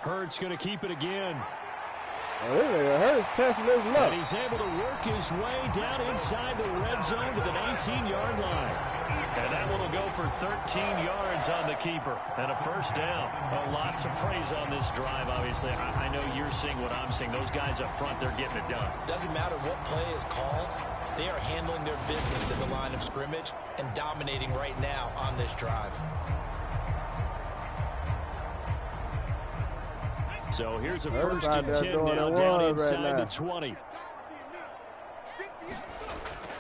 Hurts going to keep it again. Oh, Hurts testing his luck. And he's able to work his way down inside the red zone to the 19-yard line. And that one will go for 13 yards on the keeper and a first down. A lot to praise on this drive, obviously. I know you're seeing what I'm seeing. Those guys up front, they're getting it done. Doesn't matter what play is called. They are handling their business in the line of scrimmage and dominating right now on this drive. So here's a first and 10 now down inside the 20.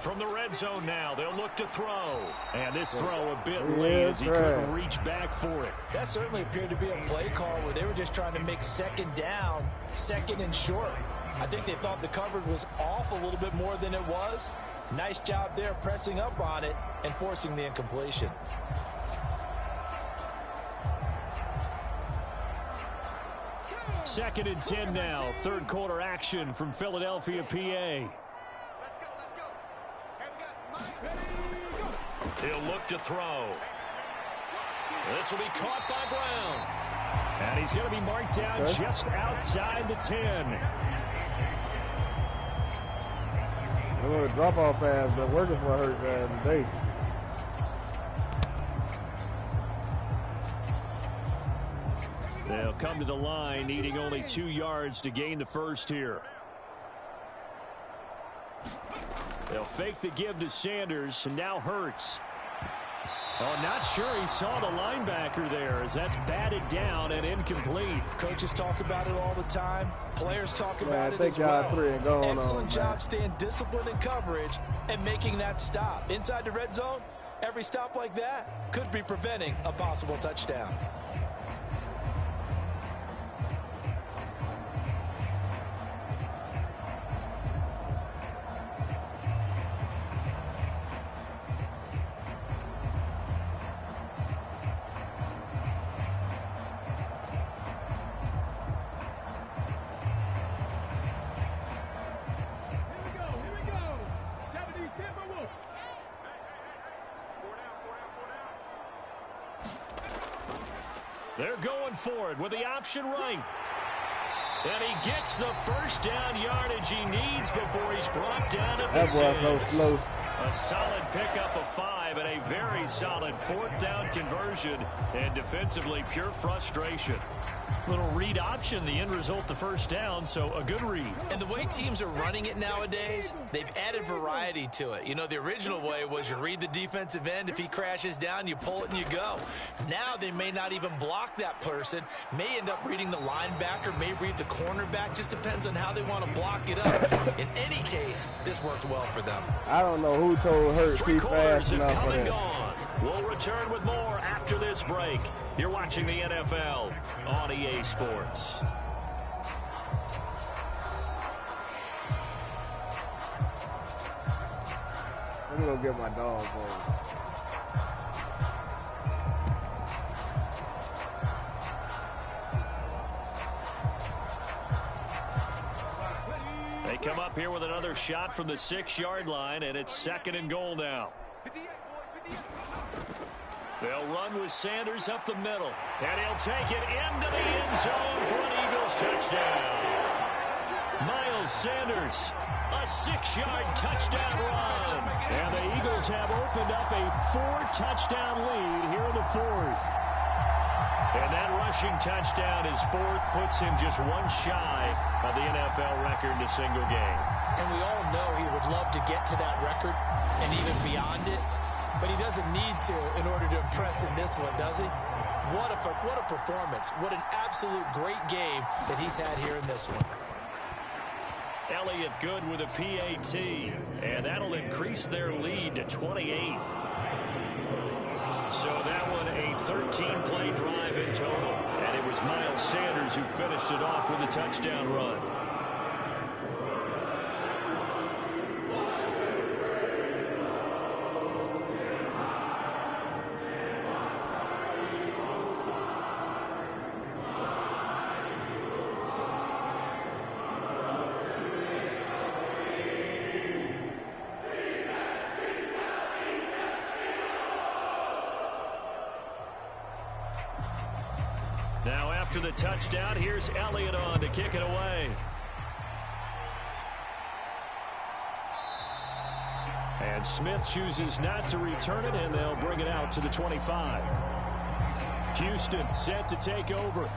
From the red zone now, they'll look to throw. And this throw a bit late as he couldn't reach back for it. That certainly appeared to be a play call where they were just trying to make second down, second and short. I think they thought the coverage was off a little bit more than it was. Nice job there pressing up on it and forcing the incompletion. Second and 10 now. Third quarter action from Philadelphia, PA. He'll look to throw. This will be caught by Brown. And he's going to be marked down just outside the 10. A little drop-off pass, but working for Hurts today. They'll come to the line, needing only 2 yards to gain the first here. They'll fake the give to Sanders, and now Hurts. Oh, not sure he saw the linebacker there, as that's batted down and incomplete. Coaches talk about it all the time. Players talk about it as well. Excellent job staying disciplined in coverage and making that stop. Inside the red zone, every stop like that could be preventing a possible touchdown. They're going for it with the option right. And he gets the first down yardage he needs before he's brought down at the 6. So close. A solid pickup of 5 and a very solid 4th down conversion. And defensively, pure frustration. Little read option, the end result, the first down, so a good read. And the way teams are running it nowadays, they've added variety to it. You know, the original way was you read the defensive end. If he crashes down, you pull it and you go. Now they may not even block that person, may end up reading the linebacker, may read the cornerback. Just depends on how they want to block it up. In any case, this worked well for them. I don't know who told Hurts he's fast enough for that. We'll return with more after this break. You're watching the NFL on EA Sports. Let me go get my dog bone. They come up here with another shot from the 6-yard line, and it's 2nd and goal now. They'll run with Sanders up the middle, and he'll take it into the end zone for an Eagles touchdown. Miles Sanders, a 6-yard touchdown run. And the Eagles have opened up a 4-touchdown lead here in the 4th. And that rushing touchdown, his 4th, puts him just 1 shy of the NFL record in a single game. And we all know he would love to get to that record and even beyond it. But he doesn't need to in order to impress in this one, does he? What a performance. What an absolute great game that he's had here in this one. Elliott good with a PAT, and that'll increase their lead to 28. So that one a 13-play drive in total, and it was Miles Sanders who finished it off with a touchdown run. after the touchdown. Here's Elliott on to kick it away. And Smith chooses not to return it, and they'll bring it out to the 25. Houston set to take over.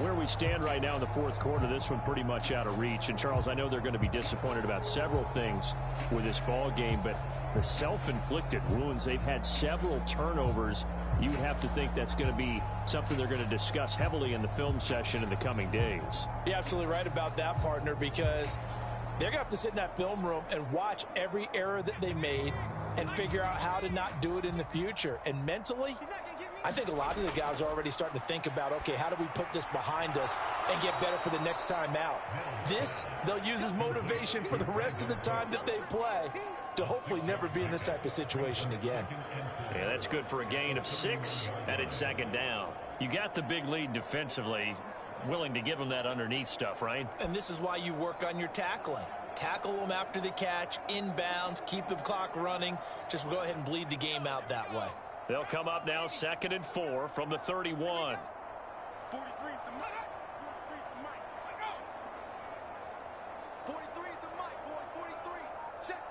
Where we stand right now in the fourth quarter, this one pretty much out of reach. And, Charles, I know they're going to be disappointed about several things with this ball game, but the self-inflicted wounds, they've had several turnovers. You would have to think that's going to be something they're going to discuss heavily in the film session in the coming days. You're absolutely right about that, partner, because they're going to have to sit in that film room and watch every error that they made and figure out how to not do it in the future. And mentally, I think a lot of the guys are already starting to think about, okay, how do we put this behind us and get better for the next time out? This, they'll use as motivation for the rest of the time that they play to hopefully never be in this type of situation again. Yeah, that's good for a gain of 6, and it's second down. You got the big lead defensively, willing to give them that underneath stuff, right? And this is why you work on your tackling. Tackle them after the catch, inbounds, keep the clock running. Just go ahead and bleed the game out that way. They'll come up now 2nd and 4 from the 31. 43 is the mic. 43 is the mic. 43 is the mic, boy. 43. Check,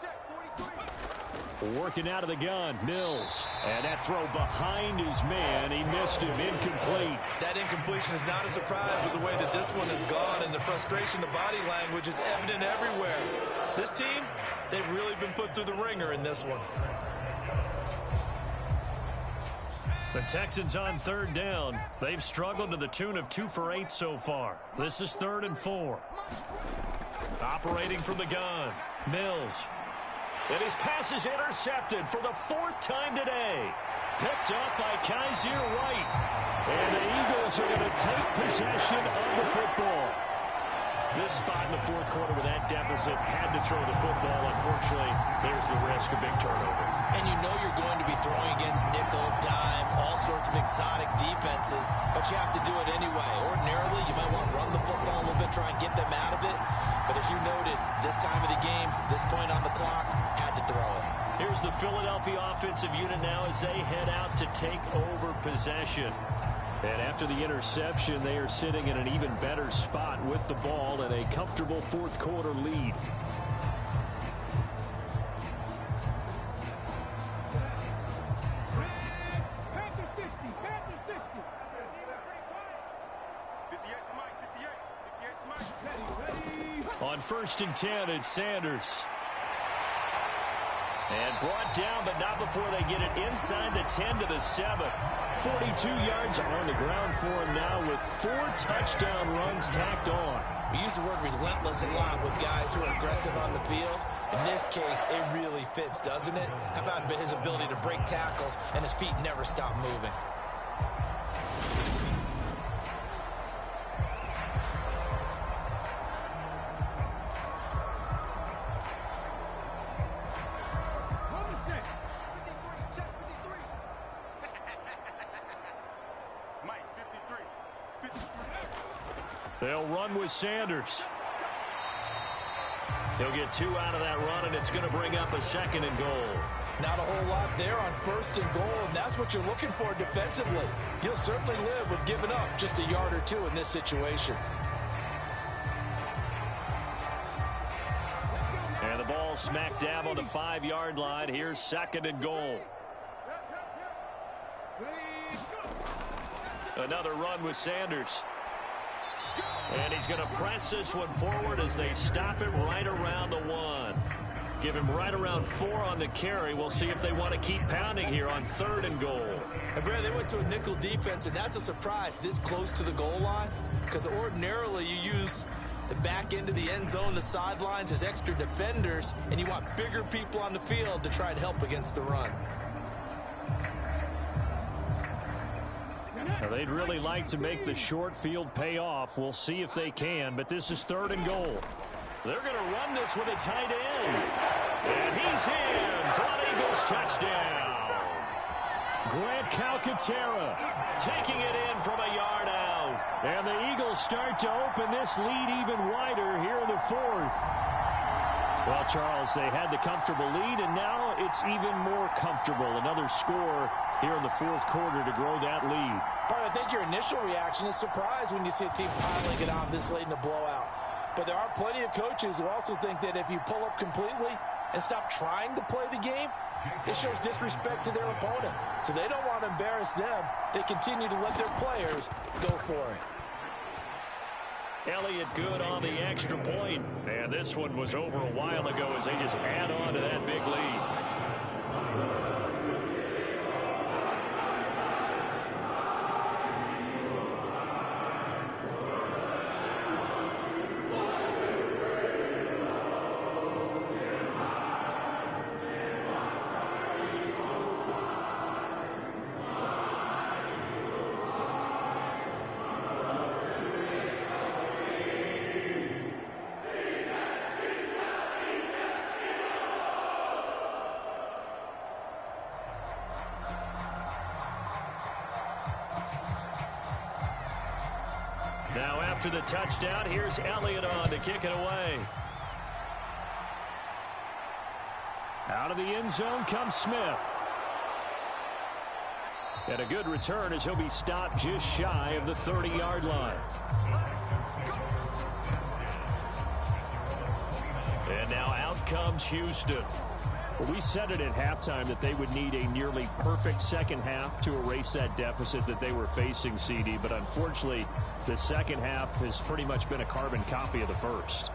43. Working out of the gun, Mills. And that throw behind his man. He missed him. Incomplete. That incompletion is not a surprise with the way that this one has gone, and the frustration, the body language is evident everywhere. This team, they've really been put through the ringer in this one. The Texans on 3rd down. They've struggled to the tune of 2 for 8 so far. This is 3rd and 4. Operating from the gun, Mills. And his pass is intercepted for the 4th time today. Picked up by Kaiser White. And the Eagles are going to take possession of the football. This spot in the fourth quarter with that deficit had to throw the football. Unfortunately, there's the risk of big turnover. And you know you're going to be throwing against nickel, dime, all sorts of exotic defenses, but you have to do it anyway. Ordinarily, you might want to run the football a little bit, try and get them out of it. But as you noted, this time of the game, this point on the clock, had to throw it. Here's the Philadelphia offensive unit now as they head out to take over possession. And after the interception, they are sitting in an even better spot with the ball and a comfortable fourth quarter lead. On 1st and 10, it's Sanders. And brought down, but not before they get it inside the 10 to the 7. 42 yards on the ground for him now with 4 touchdown runs tacked on. We use the word relentless a lot with guys who are aggressive on the field. In this case, it really fits, doesn't it? How about his ability to break tackles and his feet never stop moving? They'll run with Sanders. He'll get 2 out of that run, and it's going to bring up a 2nd and goal. Not a whole lot there on 1st and goal, and that's what you're looking for defensively. You'll certainly live with giving up just a yard or 2 in this situation. And the ball smack dab on the 5-yard line. Here's 2nd and goal. Another run with Sanders. And he's going to press this one forward as they stop it right around the 1. Give him right around 4 on the carry. We'll see if they want to keep pounding here on 3rd and goal. And Brad, they went to a nickel defense, and that's a surprise this close to the goal line, because ordinarily you use the back end of the end zone, the sidelines as extra defenders, and you want bigger people on the field to try and help against the run. Now, they'd really like to make the short field pay off. We'll see if they can, but this is 3rd and goal. They're going to run this with a tight end. And he's in for an Eagles touchdown. Grant Calcaterra taking it in from a yard out. And the Eagles start to open this lead even wider here in the 4th. Well, Charles, they had the comfortable lead, and now it's even more comfortable. Another score here in the fourth quarter to grow that lead. But I think your initial reaction is surprise when you see a team piling it on this late in the blowout. But there are plenty of coaches who also think that if you pull up completely and stop trying to play the game, it shows disrespect to their opponent. So they don't want to embarrass them. They continue to let their players go for it. Elliott good on the extra point. And this one was over a while ago as they just add on to that big lead. Now after the touchdown, here's Elliott on to kick it away. Out of the end zone comes Smith. And a good return as he'll be stopped just shy of the 30-yard line. And now out comes Houston. Well, we said it at halftime that they would need a nearly perfect second half to erase that deficit that they were facing, CD. But unfortunately, the second half has pretty much been a carbon copy of the first.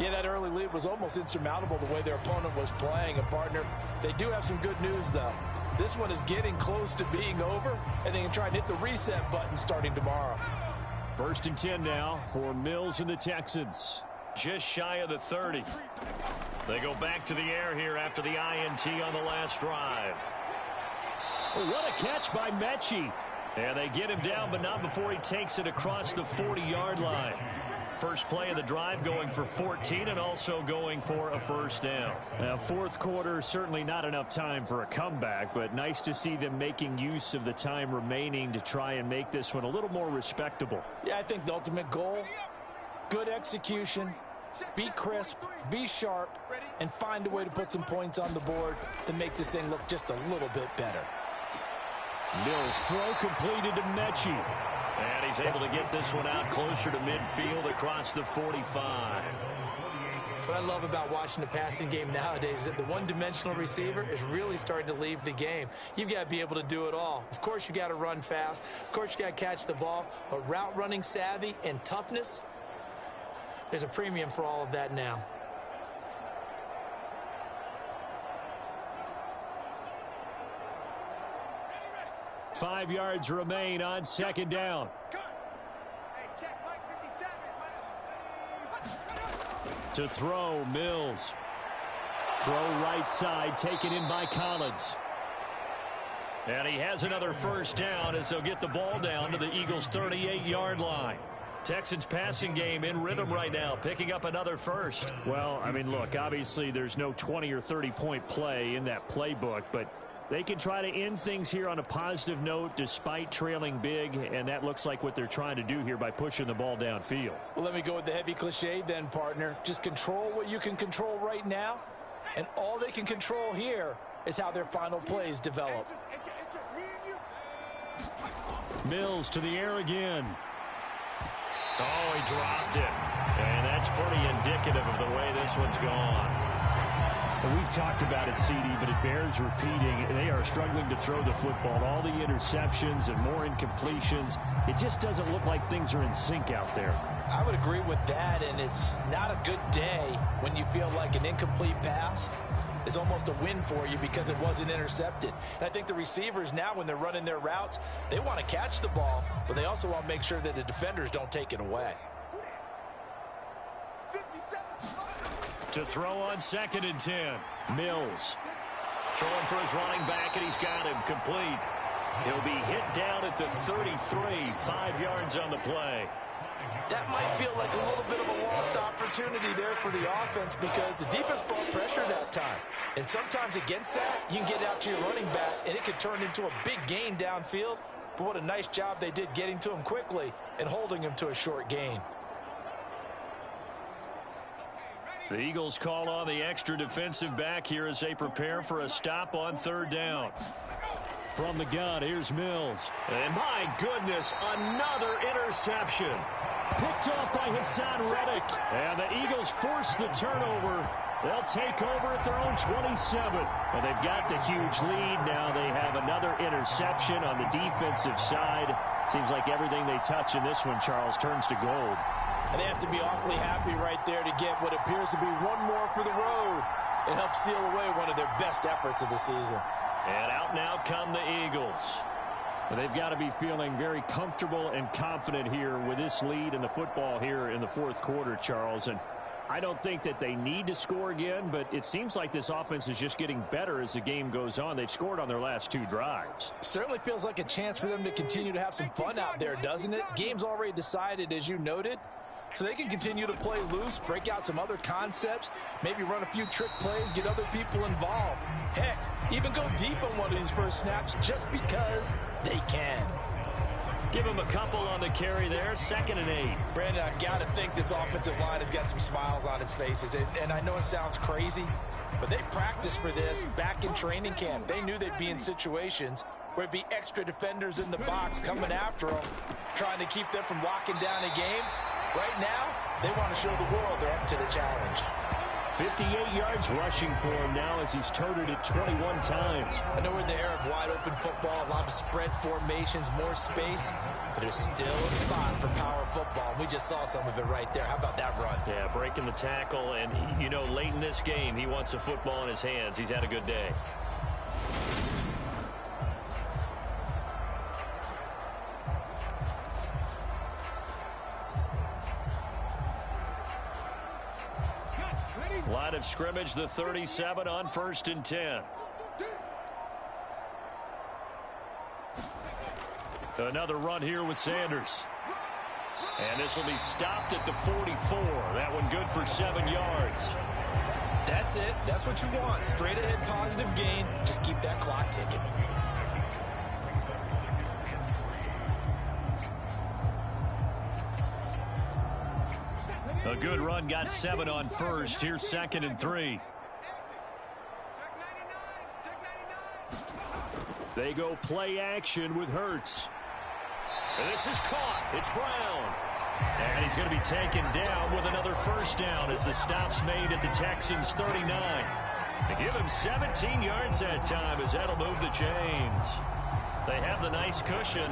Yeah, that early lead was almost insurmountable the way their opponent was playing. And, partner, they do have some good news, though. This one is getting close to being over, and they can try and hit the reset button starting tomorrow. 1st and 10 now for Mills and the Texans. Just shy of the 30. They go back to the air here after the INT on the last drive. What a catch by Mechie. And they get him down, but not before he takes it across the 40-yard line. First play of the drive going for 14 and also going for a first down. Now, fourth quarter, certainly not enough time for a comeback, but nice to see them making use of the time remaining to try and make this one a little more respectable. Yeah, I think the ultimate goal, good execution, be crisp, be sharp, and find a way to put some points on the board to make this thing look just a little bit better. Mills throw completed to Mechie. And he's able to get this one out closer to midfield across the 45. What I love about watching the passing game nowadays is that the one-dimensional receiver is really starting to leave the game. You've got to be able to do it all. Of course, you got to run fast. Of course, you got to catch the ball. But route running savvy and toughness, there's a premium for all of that now. Five yards remain on second down. To throw, Mills. Throw right side, taken in by Collins. And he has another first down as they'll get the ball down to the Eagles' 38-yard line. Texans passing game in rhythm right now, picking up another first. Well, I mean, look, obviously there's no 20 or 30-point play in that playbook, but they can try to end things here on a positive note despite trailing big, and that looks like what they're trying to do here by pushing the ball downfield. Well, let me go with the heavy cliche then, partner. Just control what you can control right now, and all they can control here is how their final plays develop. It's just me and you. Mills to the air again. Oh, he dropped it. And that's pretty indicative of the way this one's gone. And we've talked about it, CD, but it bears repeating. They are struggling to throw the football. All the interceptions and more incompletions. It just doesn't look like things are in sync out there. I would agree with that, and it's not a good day when you feel like an incomplete pass is almost a win for you because it wasn't intercepted. And I think the receivers now, when they're running their routes, they want to catch the ball, but they also want to make sure that the defenders don't take it away. To throw on 2nd and 10. Mills throwing for his running back, and he's got him complete. He'll be hit down at the 33, 5 yards on the play. That might feel like a little bit of a lost opportunity there for the offense because the defense brought pressure that time. And sometimes against that, you can get out to your running back, and it could turn into a big gain downfield. But what a nice job they did getting to him quickly and holding him to a short gain. The Eagles call on the extra defensive back here as they prepare for a stop on 3rd down. From the gun, here's Mills. And my goodness, another interception. Picked off by Hassan Reddick. And the Eagles force the turnover. They'll take over at their own 27. And they've got the huge lead. Now they have another interception on the defensive side. Seems like everything they touch in this one, Charles, turns to gold. And they have to be awfully happy right there to get what appears to be one more for the road. It helps seal away one of their best efforts of the season. And out now come the Eagles. They've got to be feeling very comfortable and confident here with this lead in the football here in the 4th quarter, Charles. And I don't think that they need to score again, but it seems like this offense is just getting better as the game goes on. They've scored on their last 2 drives. Certainly feels like a chance for them to continue to have some fun out there, doesn't it? Game's already decided, as you noted. So they can continue to play loose, break out some other concepts, maybe run a few trick plays, get other people involved. Heck, even go deep on one of these first snaps just because they can. Give them a couple on the carry there, 2nd and 8. Brandon, I've got to think this offensive line has got some smiles on its faces. And I know it sounds crazy, but they practiced for this back in training camp. They knew they'd be in situations where it'd be extra defenders in the box coming after them, trying to keep them from locking down a game. Right now, they want to show the world they're up to the challenge. 58 yards rushing for him now as he's toted it 21 times. I know we're in the era of wide-open football, a lot of spread formations, more space, but there's still a spot for power football. We just saw some of it right there. How about that run? Yeah, breaking the tackle, and, you know, late in this game, he wants the football in his hands. He's had a good day. Line of scrimmage, the 37 on 1st and 10. Another run here with Sanders. And this will be stopped at the 44. That one good for 7 yards. That's it. That's what you want. Straight ahead positive gain. Just keep that clock ticking. A good run, got 7 on 1st. Here's 2nd and 3. They go play action with Hurts. And this is caught. It's Brown. And he's going to be taken down with another 1st down as the stop's made at the Texans' 39. They give him 17 yards that time as that'll move the chains. They have the nice cushion.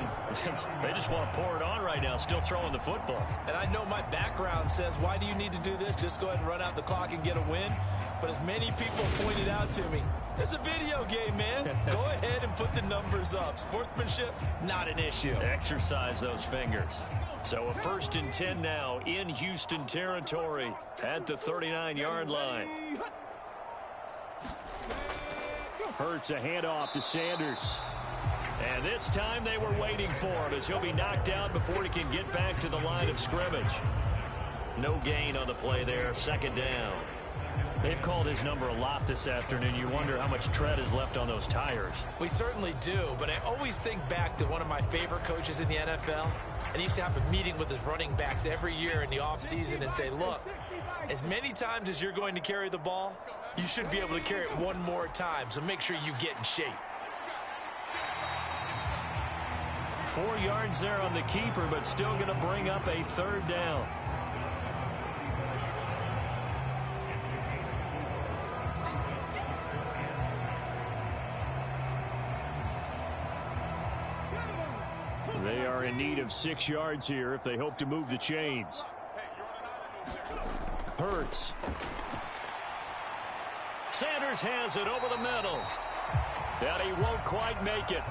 They just want to pour it on right now, still throwing the football. And I know my background says, why do you need to do this? Just go ahead and run out the clock and get a win. But as many people pointed out to me, it's a video game, man. Go ahead and put the numbers up. Sportsmanship, not an issue. Exercise those fingers. So a 1st and 10 now in Houston territory at the 39-yard line. Hurts a handoff to Sanders. And this time they were waiting for him as he'll be knocked down before he can get back to the line of scrimmage. No gain on the play there, 2nd down. They've called his number a lot this afternoon. You wonder how much tread is left on those tires. We certainly do, but I always think back to one of my favorite coaches in the NFL. And he used to have a meeting with his running backs every year in the offseason and say, look, as many times as you're going to carry the ball, you should be able to carry it one more time, so make sure you get in shape. 4 yards there on the keeper, but still going to bring up a 3rd down. They are in need of 6 yards here if they hope to move the chains. Hurts. Sanders has it over the middle. And he won't quite make it.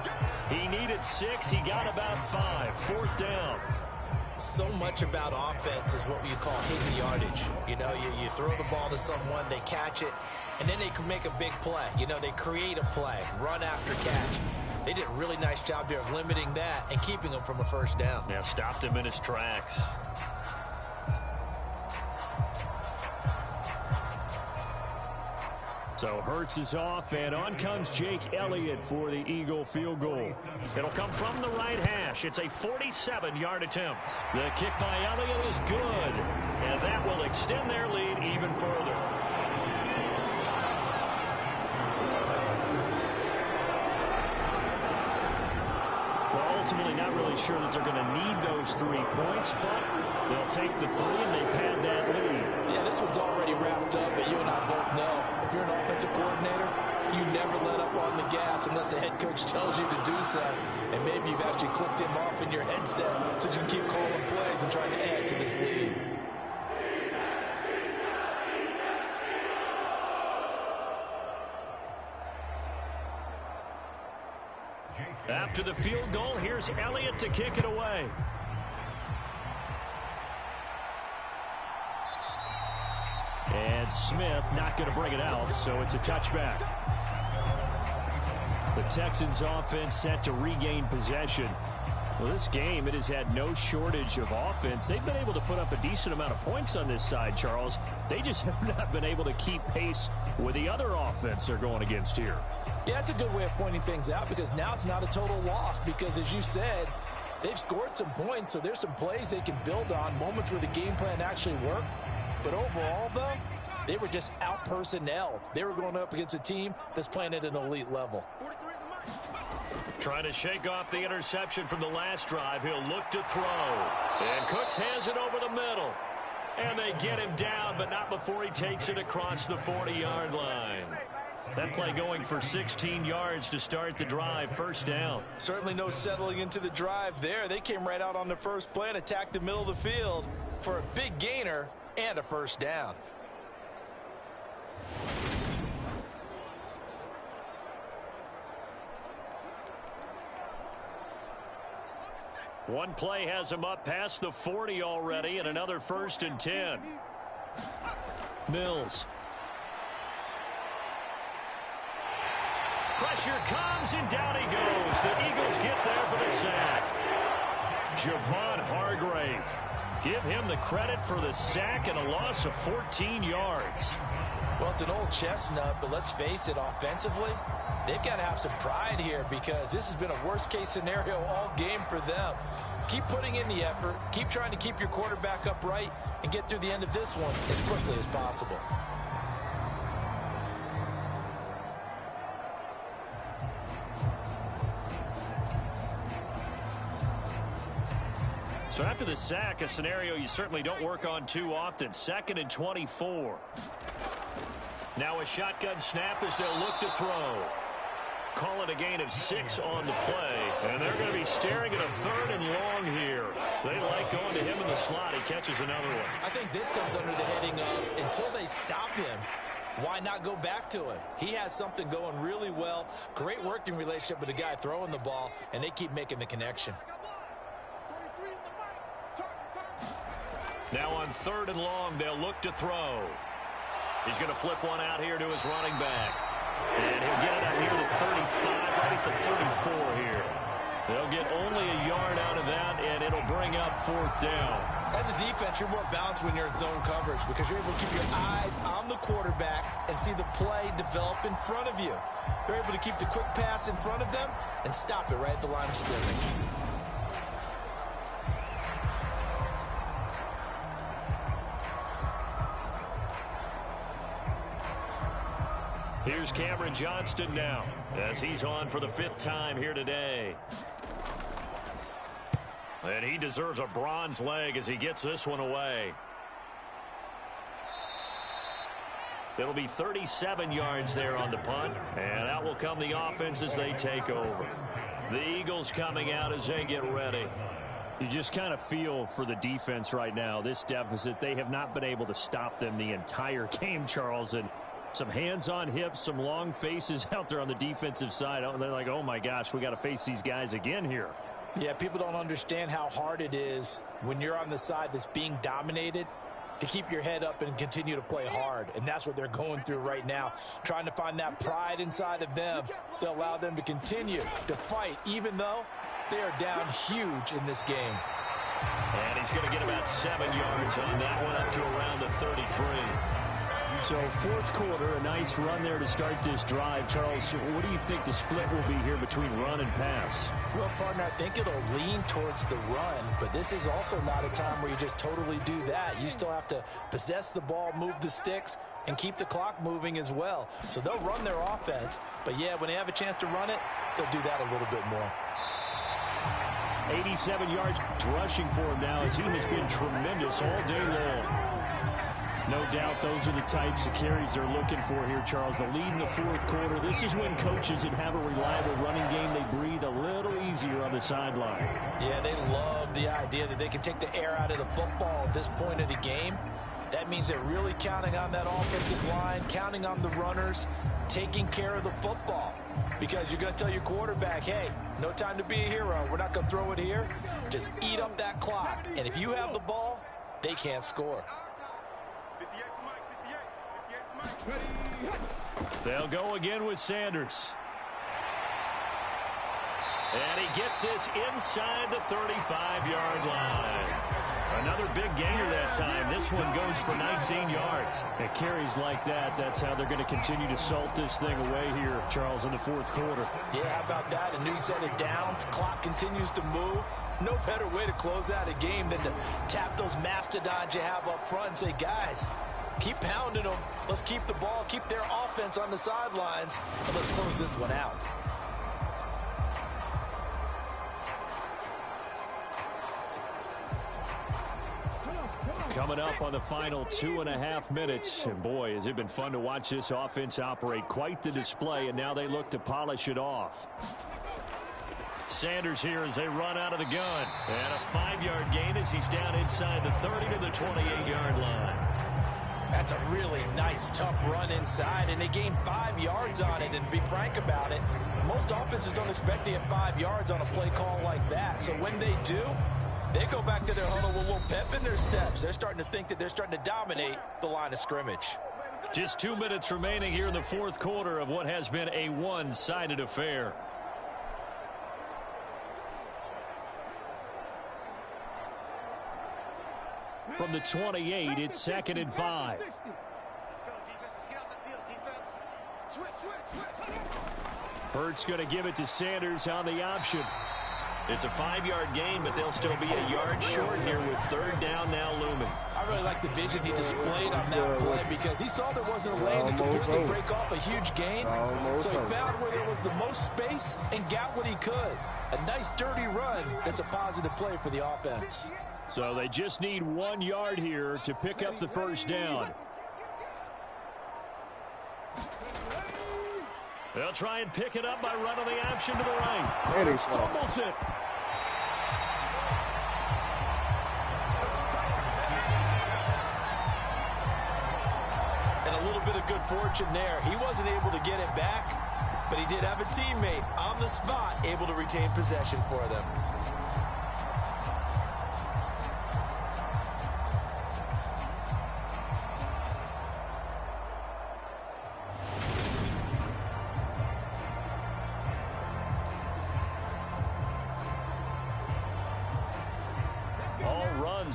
He needed 6. He got about 5. 4th down. So much about offense is what you call hidden yardage. You know, you throw the ball to someone, they catch it, and then they can make a big play. You know, they create a play, run after catch. They did a really nice job there of limiting that and keeping him from a 1st down. Yeah, stopped him in his tracks. So Hurts is off, and on comes Jake Elliott for the Eagle field goal. It'll come from the right hash. It's a 47-yard attempt. The kick by Elliott is good, and that will extend their lead even further. Well, ultimately not really sure that they're going to need those 3 points, but they'll take the 3 and they pad that lead. Yeah, this one's already wrapped up, but you and I both know if you're an offensive coordinator, you never let up on the gas unless the head coach tells you to do so. And maybe you've actually clicked him off in your headset so you can keep calling plays and trying to add to this lead. After the field goal, here's Elliott to kick it away. And Smith not going to bring it out, so it's a touchback. The Texans offense set to regain possession. Well, this game, it has had no shortage of offense. They've been able to put up a decent amount of points on this side, Charles. They just have not been able to keep pace with the other offense they're going against here. Yeah, that's a good way of pointing things out because now it's not a total loss because, as you said, they've scored some points, so there's some plays they can build on, moments where the game plan actually worked. But overall, though, they were just out-personnel. They were going up against a team that's playing at an elite level. Trying to shake off the interception from the last drive. He'll look to throw. And Cooks has it over the middle. And they get him down, but not before he takes it across the 40-yard line. That play going for 16 yards to start the drive. First down. Certainly no settling into the drive there. They came right out on the first play and attacked the middle of the field for a big gainer and a first down. One play has him up past the 40 already, and another 1st and 10. Mills. Pressure comes, and down he goes. The Eagles get there for the sack. Javon Hargrave. Give him the credit for the sack and a loss of 14 yards. Well, it's an old chestnut, but let's face it, offensively, they've got to have some pride here because this has been a worst-case scenario all game for them. Keep putting in the effort. Keep trying to keep your quarterback upright and get through the end of this one as quickly as possible. So after the sack, a scenario you certainly don't work on too often. 2nd and 24. Now a shotgun snap as they'll look to throw. Call it a gain of 6 on the play. And they're going to be staring at a 3rd and long here. They like going to him in the slot. He catches another one. I think this comes under the heading of until they stop him, why not go back to him? He has something going really well. Great working relationship with the guy throwing the ball, and they keep making the connection. Now on 3rd and long, they'll look to throw. He's going to flip one out here to his running back. And he'll get it out near the 35, right at the 34 here. They'll get only a yard out of that, and it'll bring up 4th down. As a defense, you're more balanced when you're in zone coverage because you're able to keep your eyes on the quarterback and see the play develop in front of you. They're able to keep the quick pass in front of them and stop it right at the line of scrimmage. Here's Cameron Johnston now as he's on for the 5th time here today. And he deserves a bronze leg as he gets this one away. It'll be 37 yards there on the punt, and out will come the offense as they take over. The Eagles coming out as they get ready. You just kind of feel for the defense right now, this deficit. They have not been able to stop them the entire game, Charles, and some hands on hips, some long faces out there on the defensive side. They're like, oh, my gosh, we got to face these guys again here. Yeah, people don't understand how hard it is when you're on the side that's being dominated to keep your head up and continue to play hard. And that's what they're going through right now, trying to find that pride inside of them to allow them to continue to fight, even though they are down huge in this game. And he's going to get about 7 yards on that one up to around the 33. So fourth quarter, a nice run there to start this drive. Charles, what do you think the split will be here between run and pass? Well, partner, I think it'll lean towards the run, but this is also not a time where you just totally do that. You still have to possess the ball, move the sticks, and keep the clock moving as well. So they'll run their offense, but yeah, when they have a chance to run it, they'll do that a little bit more. 87 yards rushing for him now as he has been tremendous all day long. No doubt those are the types of carries they're looking for here, Charles. The lead in the fourth quarter. This is when coaches that have a reliable running game, they breathe a little easier on the sideline. Yeah, they love the idea that they can take the air out of the football at this point of the game. That means they're really counting on that offensive line, counting on the runners, taking care of the football. Because you're going to tell your quarterback, hey, no time to be a hero. We're not going to throw it here. Just eat up that clock. And if you have the ball, they can't score. They'll go again with Sanders. And he gets this inside the 35-yard line. Another big gainer that time. This one goes for 19 yards. It carries like that. That's how they're going to continue to salt this thing away here, Charles, in the fourth quarter. Yeah, how about that? A new set of downs. Clock continues to move. No better way to close out a game than to tap those mastodons you have up front and say, guys, keep pounding them. Let's keep the ball, keep their offense on the sidelines, and let's close this one out. Coming up on the final 2.5 minutes. And boy, has it been fun to watch this offense operate. Quite the display, and now they look to polish it off. Sanders here as they run out of the gun. And a 5-yard gain as he's down inside the 30 to the 28-yard line. That's a really nice, tough run inside, and they gained 5 yards on it. And to be frank about it, most offenses don't expect to get 5 yards on a play call like that. So when they do, they go back to their huddle with a little pep in their steps. They're starting to think that they're starting to dominate the line of scrimmage. Just 2 minutes remaining here in the fourth quarter of what has been a one-sided affair. From the 28, it's 2nd and 5. Let's go, defense. Let's get out the field, defense. Switch. Hurts going to give it to Sanders on the option. It's a 5-yard gain, but they'll still be a yard short here with 3rd down now looming. I really like the vision he displayed on that play because he saw there wasn't a lane to completely break off a huge gain. So he found where there was the most space and got what he could. A nice, dirty run that's a positive play for the offense. So they just need 1 yard here to pick up the first down. They'll try and pick it up by running the option to the right. Fumbles it. And a little bit of good fortune there. He wasn't able to get it back, but he did have a teammate on the spot able to retain possession for them.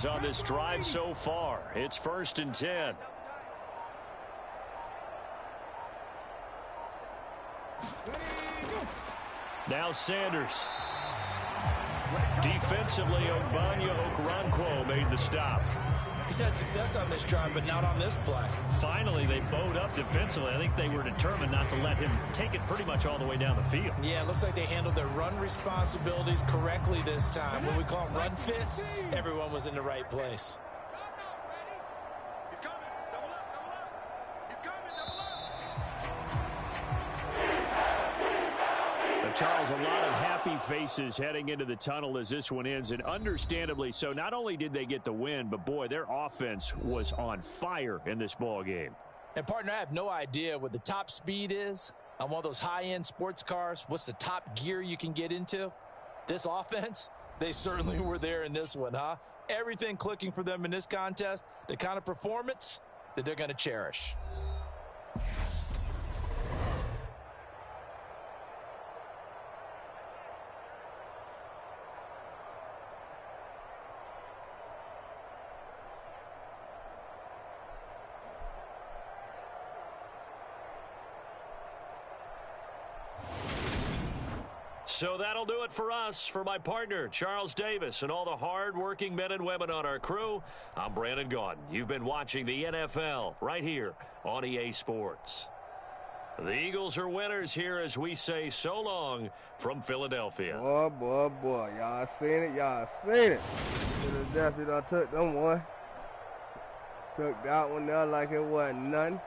On this drive so far. It's 1st and 10. Now Sanders. Defensively, Ogbanya Okoronkwo made the stop. He's had success on this drive, but not on this play. Finally, they bowed up defensively. I think they were determined not to let him take it pretty much all the way down the field. Yeah, it looks like they handled their run responsibilities correctly this time. When we call them run fits, everyone was in the right place. He's coming. Double up. He's coming. Double up. Charles, a lot of happy faces heading into the tunnel as this one ends, and understandably so. Not only did they get the win, but boy, their offense was on fire in this ball game. And partner, I have no idea what the top speed is on one of those high-end sports cars. What's the top gear you can get into? This offense, they certainly were there in this one, huh? Everything clicking for them in this contest, the kind of performance that they're going to cherish. So that'll do it for us. For my partner, Charles Davis, and all the hard-working men and women on our crew, I'm Brandon Gaudin. You've been watching the NFL right here on EA Sports. The Eagles are winners here as we say so long from Philadelphia. Boy, boy, boy. Y'all seen it. Y'all seen it. Philadelphia done took them one. Took that one there like it wasn't nothing.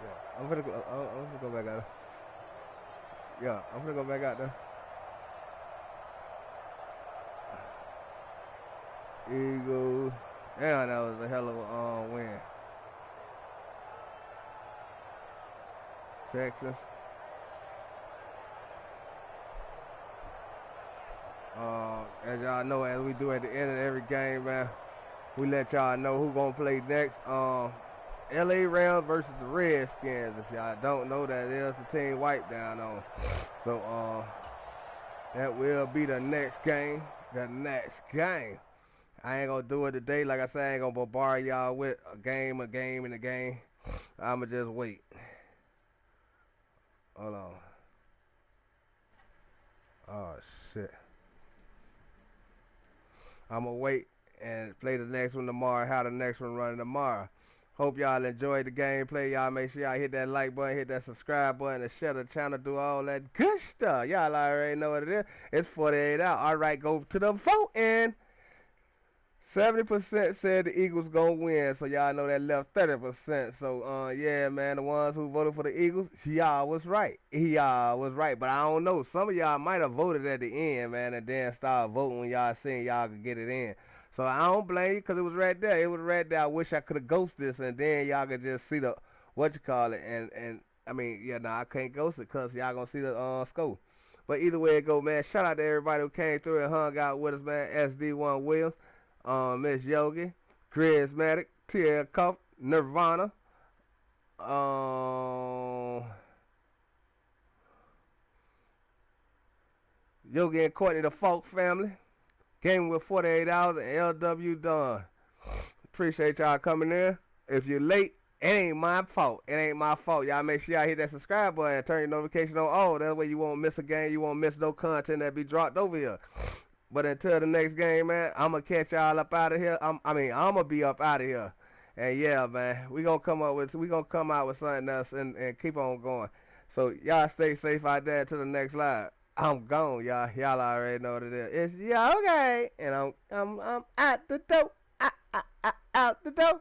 Yeah, I'm gonna go back out there. Yeah, I'm gonna go back out there. Eagles. Damn, that was a hell of a win. Texas. As y'all know, as we do at the end of every game, man, we let y'all know who gonna play next. LA Rams versus the Redskins. If y'all don't know, that is the team wiped down on. So that will be the next game. The next game. I ain't gonna do it today. Like I said, I ain't gonna bombard y'all with a game, and a game. I'ma just wait. Hold on. Oh shit. I'ma wait and play the next one tomorrow. How the next one running tomorrow. Hope y'all enjoyed the gameplay. Y'all make sure y'all hit that like button, hit that subscribe button, and share the channel, do all that good stuff. Y'all already know what it is. It's 48 out. All right, go to the voting. 70% said the Eagles gonna win, so y'all know that left 30%. So yeah, man, the ones who voted for the Eagles, y'all was right. Y'all was right, but I don't know. Some of y'all might have voted at the end, man, and then start voting when y'all seen y'all could get it in. So I don't blame you, because it was right there. It was right there. I wish I could have ghosted this, and then y'all could just see the, and I mean, yeah, I can't ghost it, because y'all gonna see the score. But either way it go, man, shout out to everybody who came through and hung out with us, man. SD1 Williams. Miss Yogi, Charismatic, Tia Cuff, Nirvana, Yogi and Courtney, the FAULK family, Gaming with 48 Hours, and LW Dunn. Appreciate y'all coming in. If you're late, it ain't my fault. It ain't my fault. Y'all make sure y'all hit that subscribe button and turn your notification on all. That way you won't miss a game. You won't miss no content that be dropped over here. But until the next game, man, I'm going to catch y'all up out of here. I'm going to be up out of here. And yeah, man, we going to come out with something else and keep on going. So y'all stay safe out there until the next live. I'm gone, y'all. Y'all already know what it is. It's YOGI. And I'm out the door. Out the door.